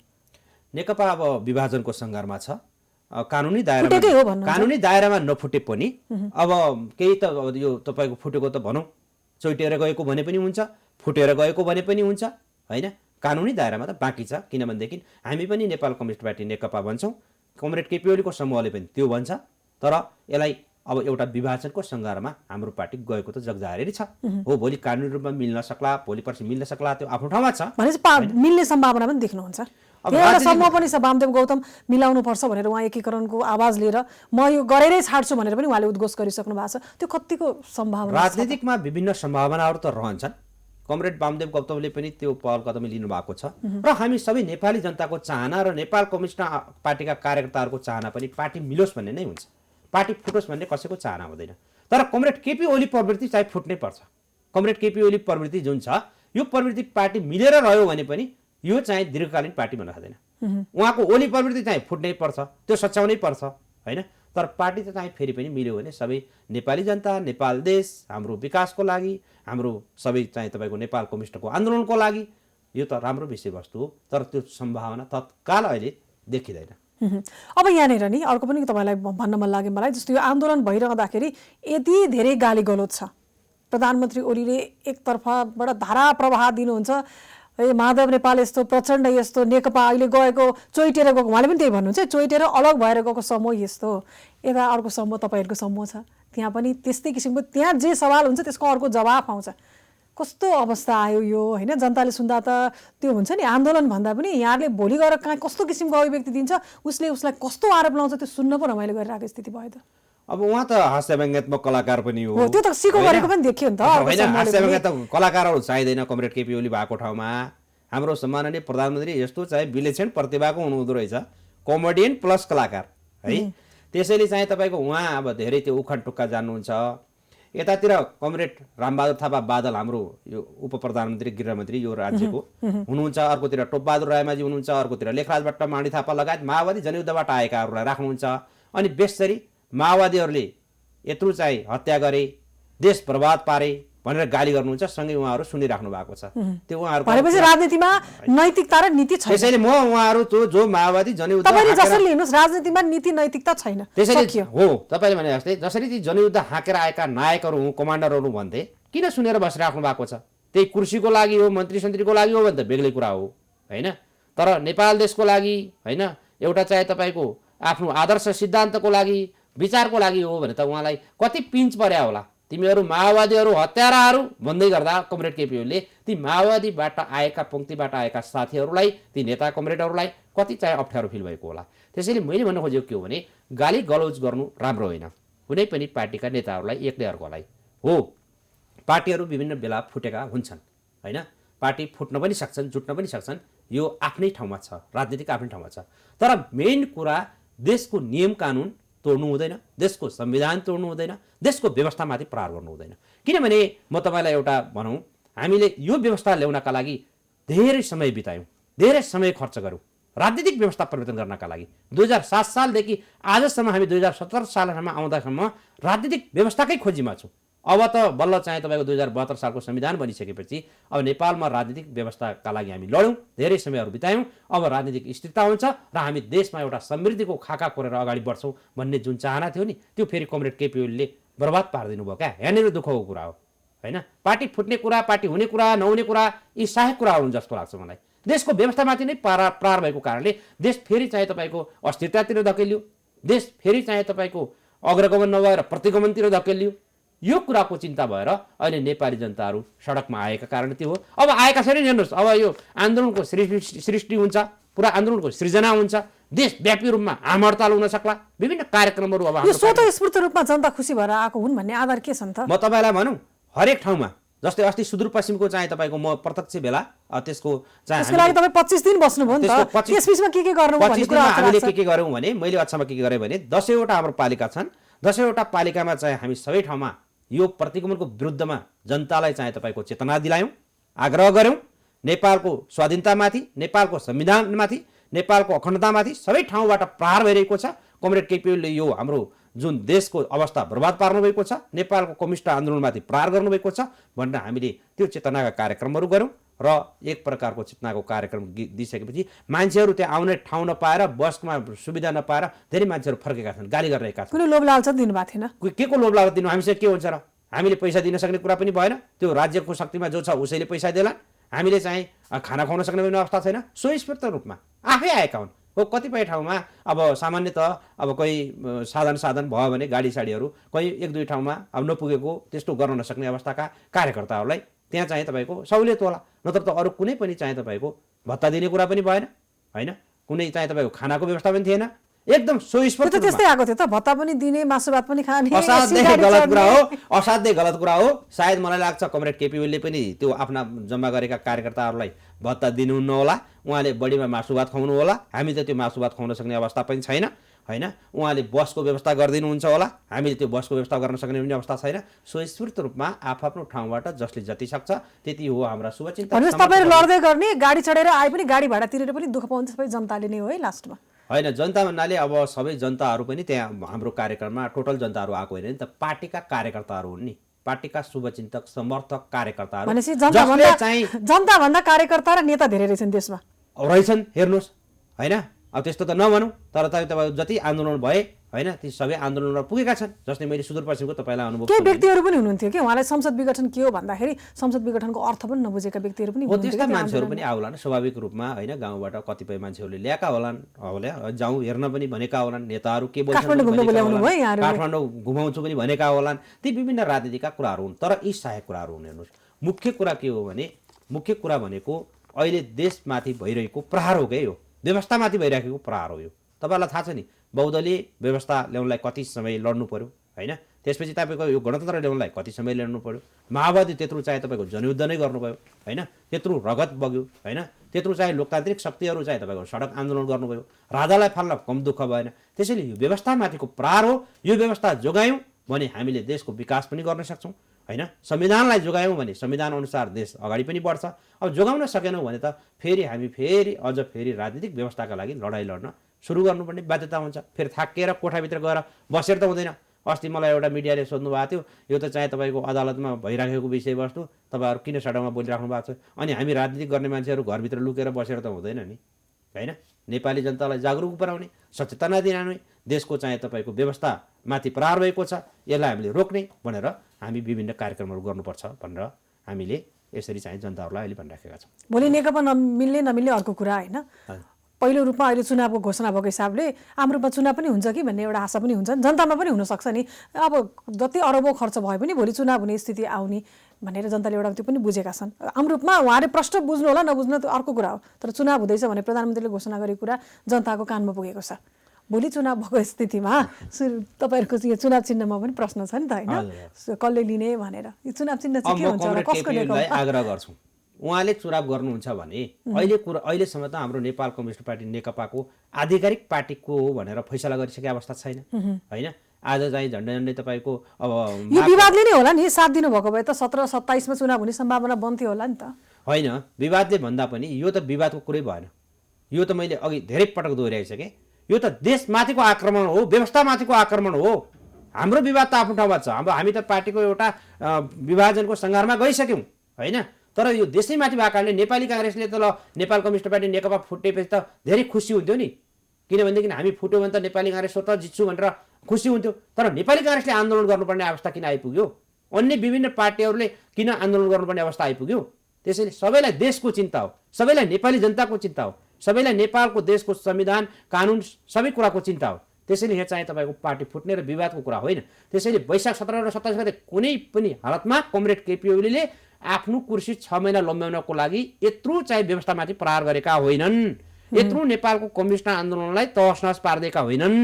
नेकपा अब विभाजनको सङ्घारमा छ, कानुनी दायरामा नफुटे पनि अब केही त यो तपाईँको फुटेको त भनौँ, चोइटेर गएको भने पनि हुन्छ, फुटेर गएको भने पनि हुन्छ होइन। कानुनी दायरामा त बाँकी छ, किनभनेदेखि हामी पनि नेपाल कम्युनिस्ट पार्टी नेकपा भन्छौँ, कमरेड केपी ओलीको समूहले पनि त्यो भन्छ। तर यसलाई अब एउटा विभाजनको सङ्घारमा हाम्रो पार्टी गएको त जगजाहेरी छ हो। भोलि कानुनी रूपमा मिल्न सक्ला, भोलि पर्सि मिल्न सक्ला, त्यो आफ्नो ठाउँमा छ। भनेपछि मिल्ने सम्भावना पनि देख्नुहुन्छ। एउटा समूह पनि छ वामदेव गौतम, मिलाउनु पर्छ भनेर उहाँ एकीकरणको आवाज लिएर म यो गरेरै छाड्छु भनेर पनि उहाँले उद्घोष गरिसक्नु भएको छ। त्यो कतिको सम्भावना? राजनीतिकमा विभिन्न सम्भावनाहरू त रहन्छन्। कमरेड वामदेव गौतमले पनि त्यो पहल कदमी लिनुभएको छ र हामी सबै नेपाली जनताको चाहना र नेपाल कम्युनिस्ट पार्टीका कार्यकर्ताहरूको चाहना पनि पार्टी मिलोस् भन्ने नै हुन्छ, पार्टी फुटोस् भन्ने कसैको चाहना हुँदैन। तर कमरेड केपी ओली प्रवृत्ति चाहिँ फुट्नै पर्छ। कमरेड केपी ओली प्रवृत्ति जुन छ, यो प्रवृत्ति पार्टी मिलेर रह्यो भने पनि यो चाहिँ दीर्घकालीन पार्टी बन्न सक्दैन। उहाँको ओली प्रवृत्ति चाहिँ फुट्नै पर्छ, त्यो सच्याउनै पर्छ होइन। तर पार्टी त चाहिँ फेरि पनि मिल्यो भने सबै नेपाली जनता, नेपाल देश, हाम्रो विकासको लागि, हाम्रो सबै चाहिँ तपाईँको नेपाल कम्युनिस्टको आन्दोलनको लागि यो त राम्रो विषयवस्तु हो। तर त्यो सम्भावना तत्काल अहिले देखिँदैन। अब यहाँनिर नि अर्को पनि तपाईँलाई भन्न मन लाग्यो मलाई, जस्तो यो आन्दोलन भइरहँदाखेरि यति धेरै गाली गलोच छ, प्रधानमन्त्री ओलीले एकतर्फबाट धारा प्रवाह दिनुहुन्छ, ए माधव नेपाल यस्तो प्रचण्ड यस्तो, नेकपा अहिले गएको चोइटेर गएको, उहाँले पनि त्यही भन्नुहुन्छ, चोइटेर अलग भएर गएको समूह यस्तो, यता अर्को समूह तपाईँहरूको समूह छ, त्यहाँ पनि त्यस्तै किसिमको, त्यहाँ जे सवाल हुन्छ त्यसको अर्को जवाफ आउँछ। कस्तो अवस्था आयो यो होइन। जनताले सुन्दा त त्यो हुन्छ नि, आन्दोलन भन्दा पनि यहाँले भोलि गएर कहाँ कस्तो किसिमको अभिव्यक्ति दिन्छ, उसलाई कस्तो आरोप लाउँछ, त्यो सुन्न पो रमाइलो गरिरहेको स्थिति भयो त। अब उहाँ त हास्य व्यङ्ग्यात्मक कलाकार पनि हो, त्यो त सिको गरेको पनि देखियो नि त होइन। हास्य व्यङ्ग्यात्मक कलाकारहरू चाहिँदैन कमरेड केपी ओली भएको ठाउँमा। हाम्रो सम्माननीय प्रधानमन्त्री यस्तो चाहिँ विलक्षण प्रतिभाको हुनुहुँदो रहेछ, कमेडियन प्लस कलाकार है। त्यसैले चाहिँ तपाईँको उहाँ अब धेरै त्यो उखान टुक्का जान्नुहुन्छ। यतातिर कमरेड रामबहादुर थापा बादल हाम्रो यो उप प्रधानमन्त्री गृहमन्त्री यो राज्यको हुनुहुन्छ, अर्कोतिर टोपबहादुर रायमाझी हुनुहुन्छ, अर्कोतिर लेखराज भट्ट, माडी थापा लगायत माओवादी जनयुद्धबाट आएकाहरूलाई राख्नुहुन्छ। अनि बेसरी माओवादीहरूले यत्रो चाहिँ हत्या गरे, देश बर्बाद पारे भनेर गाली गर्नुहुन्छ, सँगै उहाँहरू सुनिराख्नु भएको छ। त्यो उहाँहरूको भनेपछि राजनीतिमा नैतिकता र नीति छैन। त्यसैले म उहाँहरू जो माओवादी जनयुद्ध तपाईले जसरी लिनुस्, राजनीतिमा नीति नैतिकता छैन। त्यसैले हो तपाईँले भने जस्तै जसरी ती जनयुद्ध हाँकेर आएका नायकहरू हुँ, कमान्डरहरू भन्थे, किन सुनेर बसिराख्नु भएको छ? त्यही कुर्सीको लागि हो, मन्त्री सन्त्रीको लागि हो भने त बेग्लै कुरा हो होइन। तर नेपाल देशको लागि होइन, एउटा चाहिँ तपाईँको आफ्नो आदर्श सिद्धान्तको लागि, विचारको लागि हो भने त उहाँलाई कति पिन्च पर्या होला। तिमीहरू माओवादीहरू हत्याराहरू भन्दै गर्दा कमरेड केपी ओलीले ती माओवादीबाट आएका, पङ्क्तिबाट आएका साथीहरूलाई, ती नेता कमरेडहरूलाई कति चाहिँ अप्ठ्यारो फिल भएको होला। त्यसैले मैले भन्न खोजेको के हो भने गाली गलौज गर्नु राम्रो होइन कुनै पनि पार्टीका नेताहरूलाई, एकले अर्कोलाई हो। पार्टीहरू विभिन्न बेला फुटेका हुन्छन् होइन, पार्टी फुट्न पनि सक्छन्, जुट्न पनि सक्छन्, यो आफ्नै ठाउँमा छ, राजनीतिक आफ्नै ठाउँमा छ। तर मेन कुरा देशको नियम कानुन तोड्नु हुँदैन, देशको संविधान तोड्नु हुँदैन, देशको व्यवस्थामाथि प्रहार गर्नु हुँदैन। किनभने म तपाईँलाई एउटा भनौँ, हामीले यो व्यवस्था ल्याउनका लागि धेरै समय बितायौँ, धेरै समय खर्च गऱ्यौँ राजनीतिक व्यवस्था परिवर्तन गर्नका लागि 2007 सालदेखि आजसम्म हामी 2017 सालसम्म आउँदासम्म राजनीतिक व्यवस्थाकै खोजीमा छौँ। अब त बल्ल चाहिँ तपाईँको 2072 सालको संविधान बनिसकेपछि अब नेपालमा राजनीतिक व्यवस्थाका लागि हामी लड्यौँ, धेरै समयहरू बितायौँ। अब राजनीतिक स्थिरता हुन्छ र हामी देशमा एउटा समृद्धिको खाका कोरेर अगाडि बढ्छौँ भन्ने जुन चाहना थियो नि, त्यो फेरि कमरेड केपी ओलीले बर्बाद पारिदिनु भयो क्या। यहाँनिर दुःखको कुरा हो होइन। पार्टी फुट्ने कुरा, पार्टी हुने कुरा, नहुने कुरा, यी सहायक कुराहरू हुन् जस्तो लाग्छ मलाई। देशको व्यवस्थामाथि नै प्रहार भएको कारणले देश फेरि चाहिँ तपाईँको अस्थिरतातिर धकेलियो, देश फेरि चाहिँ तपाईँको अग्रगमन नभएर प्रतिगमनतिर धकेलियो। यो कुराको चिन्ता भएर अहिले नेपाली जनताहरू सडकमा आएका कारण त्यो हो। अब आएका छैनन्, हेर्नुहोस्, अब यो आन्दोलनको सृष्टि हुन्छ, पुरा आन्दोलनको सृजना हुन्छ, देशव्यापी रूपमा आम हडताल हुन सक्ला, विभिन्न कार्यक्रमहरू अब यो स्वतःस्फूर्त रूपमा जनता खुसी भएर आएको हुन् भन्ने आधार के छ त? म तपाईँलाई भनौँ, हरेक ठाउँमा जस्तै अस्ति सुदूरपश्चिमको चाहिँ तपाईँको म प्रत्यक्ष भेला त्यसको चाहिँ त्यसको लागि तपाईँ 25 दिन बस्नुभयो नि त, त्यसबिचमा के गर्नु भन्ने 25 कुरा दिनमा हामीले के गऱ्यौँ भने, मैले अक्षमा के गरेँ भने 10वटा हाम्रो पालिका छन्, 10वटा पालिकामा चाहिँ हामी सबै ठाउँमा यो प्रतिगमनको विरुद्धमा जनतालाई चाहिँ तपाईँको चेतना दिलायौँ, आग्रह गऱ्यौँ। नेपालको स्वाधीनतामाथि, नेपालको संविधानमाथि, नेपालको अखण्डतामाथि सबै ठाउँबाट प्रहार भइरहेको छ। कमरेड केपी ओलीले यो हाम्रो जुन देशको अवस्था बर्बाद पार्नुभएको छ, नेपालको कम्युनिस्ट आन्दोलनमाथि प्रहार गर्नुभएको छ भनेर हामीले त्यो चेतनाका कार्यक्रमहरू गऱ्यौँ। र एक प्रकारको चेतनाको कार्यक्रम दिइसकेपछि मान्छेहरू त्यहाँ आउने ठाउँ नपाएर, बसमा सुविधा नपाएर धेरै मान्छेहरू फर्केका छन्, गाली गरिरहेका छन्। कुनै लोभ लालच दिनुभएको थिएन? के को लोभ लालच दिनु? हामीसँग के हुन्छ र? हामीले पैसा दिन सक्ने कुरा पनि भएन, त्यो राज्यको शक्तिमा जो छ उसैले पैसा देला। हामीले चाहिँ खाना खुवाउन सक्ने पनि अवस्था छैन। स्वस्फूर्त रूपमा आफै आएका हुन्। हो कतिपय ठाउँमा अब सामान्यतः अब कोही साधन भयो भने गाडी साडीहरू कोही 1-2 ठाउँमा अब नपुगेको त्यस्तो गर्न नसक्ने अवस्थाका कार्यकर्ताहरूलाई त्यहाँ चाहिँ तपाईँको सहुलियत होला, नत्र त अरू कुनै पनि चाहिँ तपाईँको भत्ता दिने कुरा पनि भएन होइन, कुनै चाहिँ तपाईँको खानाको व्यवस्था पनि थिएन। एकदम स्वस्फूर्त त्यस्तै आएको थियो त, भत्ता पनि दिने, मासु भात पनि खाने। असाध्यै गलत कुरा हो, असाध्यै गलत कुरा हो। सायद मलाई लाग्छ कमरेड केपी ओलीले पनि त्यो आफ्ना जम्मा गरेका कार्यकर्ताहरूलाई भत्ता दिनुहुन्न होला, उहाँले बढीमा मासु भात खुवाउनु होला। हामी त त्यो मासु भात खुवाउन सक्ने अवस्था पनि छैन होइन। उहाँले बसको व्यवस्था गरिदिनुहुन्छ होला, हामीले त्यो बसको व्यवस्था गर्न सक्ने पनि अवस्था छैन। स्वस्फूर्त रूपमा आफ्नो ठाउँबाट जसले जति सक्छ त्यति हो हाम्रा शुभचिन्तक। भनेपछि तपाईँहरू लड्दै गर्ने, गाडी चढेर आए पनि गाडी भाडा तिरेर पनि दुःख पाउने सबै जनताले नै हो है लास्टमा? होइन, जनता भन्नाले अब सबै जनताहरू पनि त्यहाँ हाम्रो कार्यक्रममा टोटल जनताहरू आएको होइन नि त, पार्टीका कार्यकर्ताहरू हुन् नि, पार्टीका शुभचिन्तक समर्थक कार्यकर्ताहरू। भनेपछि जनताभन्दा कार्यकर्ता र नेता धेरै रहेछन् देशमा रहेछन्, हेर्नुहोस् होइन। अब त्यस्तो त नभनौँ, तर तपाईँ जति आन्दोलन भए होइन ती सबै आन्दोलनमा पुगेका छन्। जस्तै मैले सुदूरपश्चिमको तपाईँलाई अनुभव, केही व्यक्तिहरू पनि हुनुहुन्थ्यो कि उहाँलाई संसद विघटन के हो भन्दाखेरि संसद विघटनको अर्थ पनि नबुझेका व्यक्तिहरू पनि हो। त्यस्ता मान्छेहरू पनि आउलान् स्वाभाविक रूपमा होइन। गाउँबाट कतिपय मान्छेहरूले ल्याएका होलान्, होला जाउँ हेर्न पनि भनेका होलान्, नेताहरू के बोल्छन्, काठमाडौँ घुमाउँछु पनि भनेका होलान्। ती विभिन्न राजनीतिका कुराहरू हुन्, तर यी सहायक कुराहरू हुन्। हेर्नुहोस्, मुख्य कुरा के हो भने, मुख्य कुरा भनेको अहिले देशमाथि भइरहेको प्रहार हो, के हो व्यवस्थामाथि भइरहेको प्रहार हो। यो तपाईँलाई थाहा छ नि, बौद्धले व्यवस्था ल्याउनलाई कति समय लड्नु पर्यो होइन, त्यसपछि तपाईँको यो गणतन्त्र ल्याउनलाई कति समय लड्नु पर्यो। माओवादी त्यत्रो चाहिँ तपाईँको जनयुद्ध नै गर्नुभयो होइन, त्यत्रो रगत बग्यो होइन, त्यत्रो चाहिँ लोकतान्त्रिक शक्तिहरू चाहिँ तपाईँको सडक आन्दोलन गर्नुभयो, राजालाई फाल्न कम दुःख भएन। त्यसैले यो व्यवस्थामाथिको प्रहार हो। यो व्यवस्था जोगायौँ भने हामीले देशको विकास पनि गर्न सक्छौँ होइन। संविधानलाई जोगायौँ भने संविधान अनुसार देश अगाडि पनि बढ्छ। अब जोगाउन सकेनौँ भने त फेरि हामी फेरि राजनीतिक व्यवस्थाका लागि लडाइँ लड्न सुरु गर्नुपर्ने बाध्यता हुन्छ। फेरि थाकेर कोठाभित्र गएर बसेर त हुँदैन। अस्ति मलाई एउटा मिडियाले सोध्नु भएको थियो, यो त चाहिँ तपाईँको अदालतमा भइराखेको विषयवस्तु तपाईँहरू किन सडकमा बोलिराख्नु भएको छ? अनि हामी राजनीति गर्ने मान्छेहरू घरभित्र लुकेर बसेर त हुँदैन नि होइन। नेपाली जनतालाई जागरुक बनाउने, सचेतना दिलाउने, देशको चाहिँ तपाईँको व्यवस्थामाथि प्रहार भएको छ, यसलाई हामीले रोक्ने भनेर हामी विभिन्न कार्यक्रमहरू गर्नुपर्छ भनेर हामीले यसरी चाहिँ जनताहरूलाई अहिले भनिराखेका छौँ। भोलि नेकपा नमिल्ने अर्को कुरा होइन, पहिलो रूपमा अहिले चुनावको घोषणा भएको हिसाबले आम रूपमा चुनाव पनि हुन्छ कि भन्ने एउटा आशा पनि हुन्छ, जनतामा पनि हुनसक्छ नि। अब जति अरबौँ खर्च भए पनि भोलि चुनाव हुने स्थिति आउने भनेर जनताले एउटा त्यो पनि बुझेका छन्। आम रूपमा उहाँले प्रश्न बुझ्नु होला नबुझ्नु त्यो अर्को कुरा हो, तर चुनाव हुँदैछ भने प्रधानमन्त्रीले घोषणा गरेको कुरा जनताको कानमा पुगेको छ। भोलि चुनाव भएको स्थितिमा तपाईँहरूको यो चुनाव चिन्हमा पनि प्रश्न छ नि त होइन, कसले लिने भनेर। यो चुनाव चिन्ह चाहिँ के हुन्छ र कसको नेकपा? आग्रह गर्छौँ उहाँले चुनाव गर्नुहुन्छ भने अहिलेसम्म त हाम्रो नेपाल कम्युनिस्ट पार्टी नेकपाको आधिकारिक पार्टीको हो भनेर फैसला गरिसकेको अवस्था छैन होइन। आज चाहिँ झन्डै तपाईँको अब यो विवादले नै होला नि, 7 दिनु भएको भए त 17-27 मा चुनाव हुने सम्भावना बन्थ्यो होला नि त। होइन, विवादले भन्दा पनि यो त विवादको कुरै भएन, यो त मैले अघि धेरै पटक दोहोऱ्याइसकेँ। यो त देशमाथिको आक्रमण हो, व्यवस्थामाथिको आक्रमण हो। हाम्रो विवाद त आफ्नो ठाउँमा छ। अब हामी त पार्टीको एउटा विभाजनको सङ्घारमा गइसक्यौँ होइन, तर यो देशैमाथि भएको कारणले नेपाली काङ्ग्रेसले त ल नेपाल कम्युनिस्ट पार्टी नेकपा फुटेपछि त धेरै खुसी हुन्थ्यो नि, किनभनेदेखि हामी फुट्यो भने त नेपाली काङ्ग्रेस स्वतः जित्छु भनेर खुसी हुन्थ्यो। तर नेपाली काङ्ग्रेसले आन्दोलन गर्नुपर्ने अवस्था किन आइपुग्यो? अन्य विभिन्न पार्टीहरूले किन आन्दोलन गर्नुपर्ने अवस्था आइपुग्यो? त्यसैले सबैलाई देशको चिन्ता हो, सबैलाई नेपाली जनताको चिन्ता हो, सबैलाई नेपालको देशको संविधान कानुन सबै कुराको चिन्ता हो। त्यसैले यहाँ चाहिँ तपाईँको पार्टी फुट्ने र विवादको कुरा होइन। त्यसैले वैशाख 17 र 27 गते कुनै पनि हालतमा कमरेड केपी ओलीले आफ्नो कुर्सी 6 महिना लम्ब्याउनको लागि यत्रो चाहिँ व्यवस्थामाथि प्रहार गरेका होइनन्, यत्रो नेपालको कम्युनिस्ट आन्दोलनलाई तहस-नहस पार्दिएका होइनन्।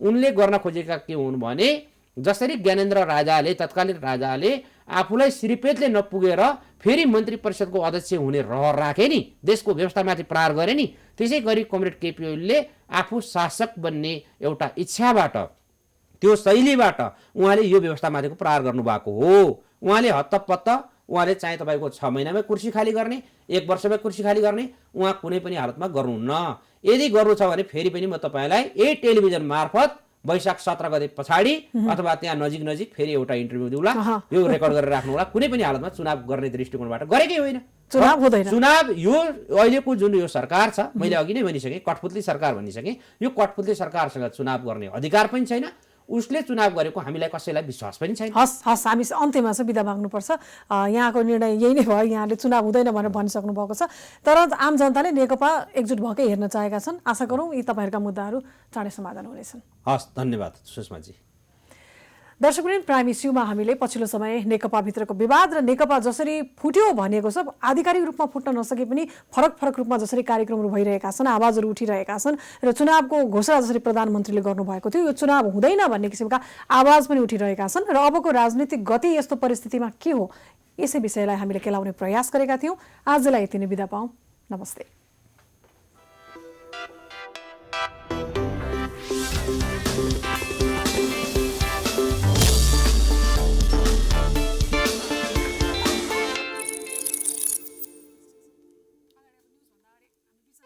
उनले गर्न खोजेका के हुन् भने जसरी ज्ञानेन्द्र राजाले, तत्कालीन राजाले आफूलाई श्रीपेटले नपुगेर फेरि मन्त्री परिषदको अध्यक्ष हुने रहर राखे नि, देशको व्यवस्थामाथि प्रहार गरे नि, त्यसै गरी कमरेड केपी ओलीले आफू शासक बन्ने एउटा इच्छाबाट, त्यो शैलीबाट उहाँले यो व्यवस्थामाथिको प्रहार गर्नुभएको हो। उहाँले हत्तपत्त उहाँले चाहिँ तपाईँको 6 महिनामै कुर्सी खाली गर्ने, 1 वर्षमै कुर्सी खाली गर्ने उहाँ कुनै पनि हालतमा गर्नुहुन्न। यदि गर्नु छ भने फेरि पनि म तपाईँलाई यही टेलिभिजन मार्फत वैशाख 17 गते पछाडि अथवा त्यहाँ नजिक फेरि एउटा इन्टरभ्यू दिउला, यो रेकर्ड गरेर राख्नु होला। कुनै पनि हालतमा चुनाव गर्ने दृष्टिकोणबाट गरेकै होइन, चुनाव हुँदैन। चुनाव यो अहिलेको जुन यो सरकार छ, मैले अघि नै भनिसकेँ कठपुतली सरकार भनिसकेँ, यो कठपुतली सरकारसँग चुनाव गर्ने अधिकार पनि छैन, उसले चुनाव गरेको हामीलाई कसैलाई विश्वास पनि छैन। हस् हामी अन्त्यमा चाहिँ बिदा माग्नुपर्छ। यहाँको निर्णय यही नै भयो, यहाँले चुनाव हुँदैन भनेर भनिसक्नु भएको छ, तर आम जनताले नेकपा एकजुट भएकै हेर्न चाहेका छन्। आशा गरौँ यी तपाईँहरूका मुद्दाहरू चाँडै समाधान हुनेछन्। हस्, धन्यवाद सुषमाजी। दर्शकवृन्द, प्राइम इस्युमा हामीले पछिल्लो समय नेकपाभित्रको विवाद र नेकपा जसरी फुट्यो भनिएको छ, आधिकारिक रूपमा फुट्न नसके पनि फरक फरक रूपमा जसरी कार्यक्रमहरू भइरहेका छन्, आवाजहरू उठिरहेका छन् र चुनावको घोषणा जसरी प्रधानमन्त्रीले गर्नुभएको थियो, यो चुनाव हुँदैन भन्ने किसिमका आवाज पनि उठिरहेका छन् र अबको राजनीतिक गति यस्तो परिस्थितिमा के हो, यसै विषयलाई हामीले केलाउने प्रयास गरेका थियौँ। आजलाई यति नै बिदा पाऊँ। नमस्ते।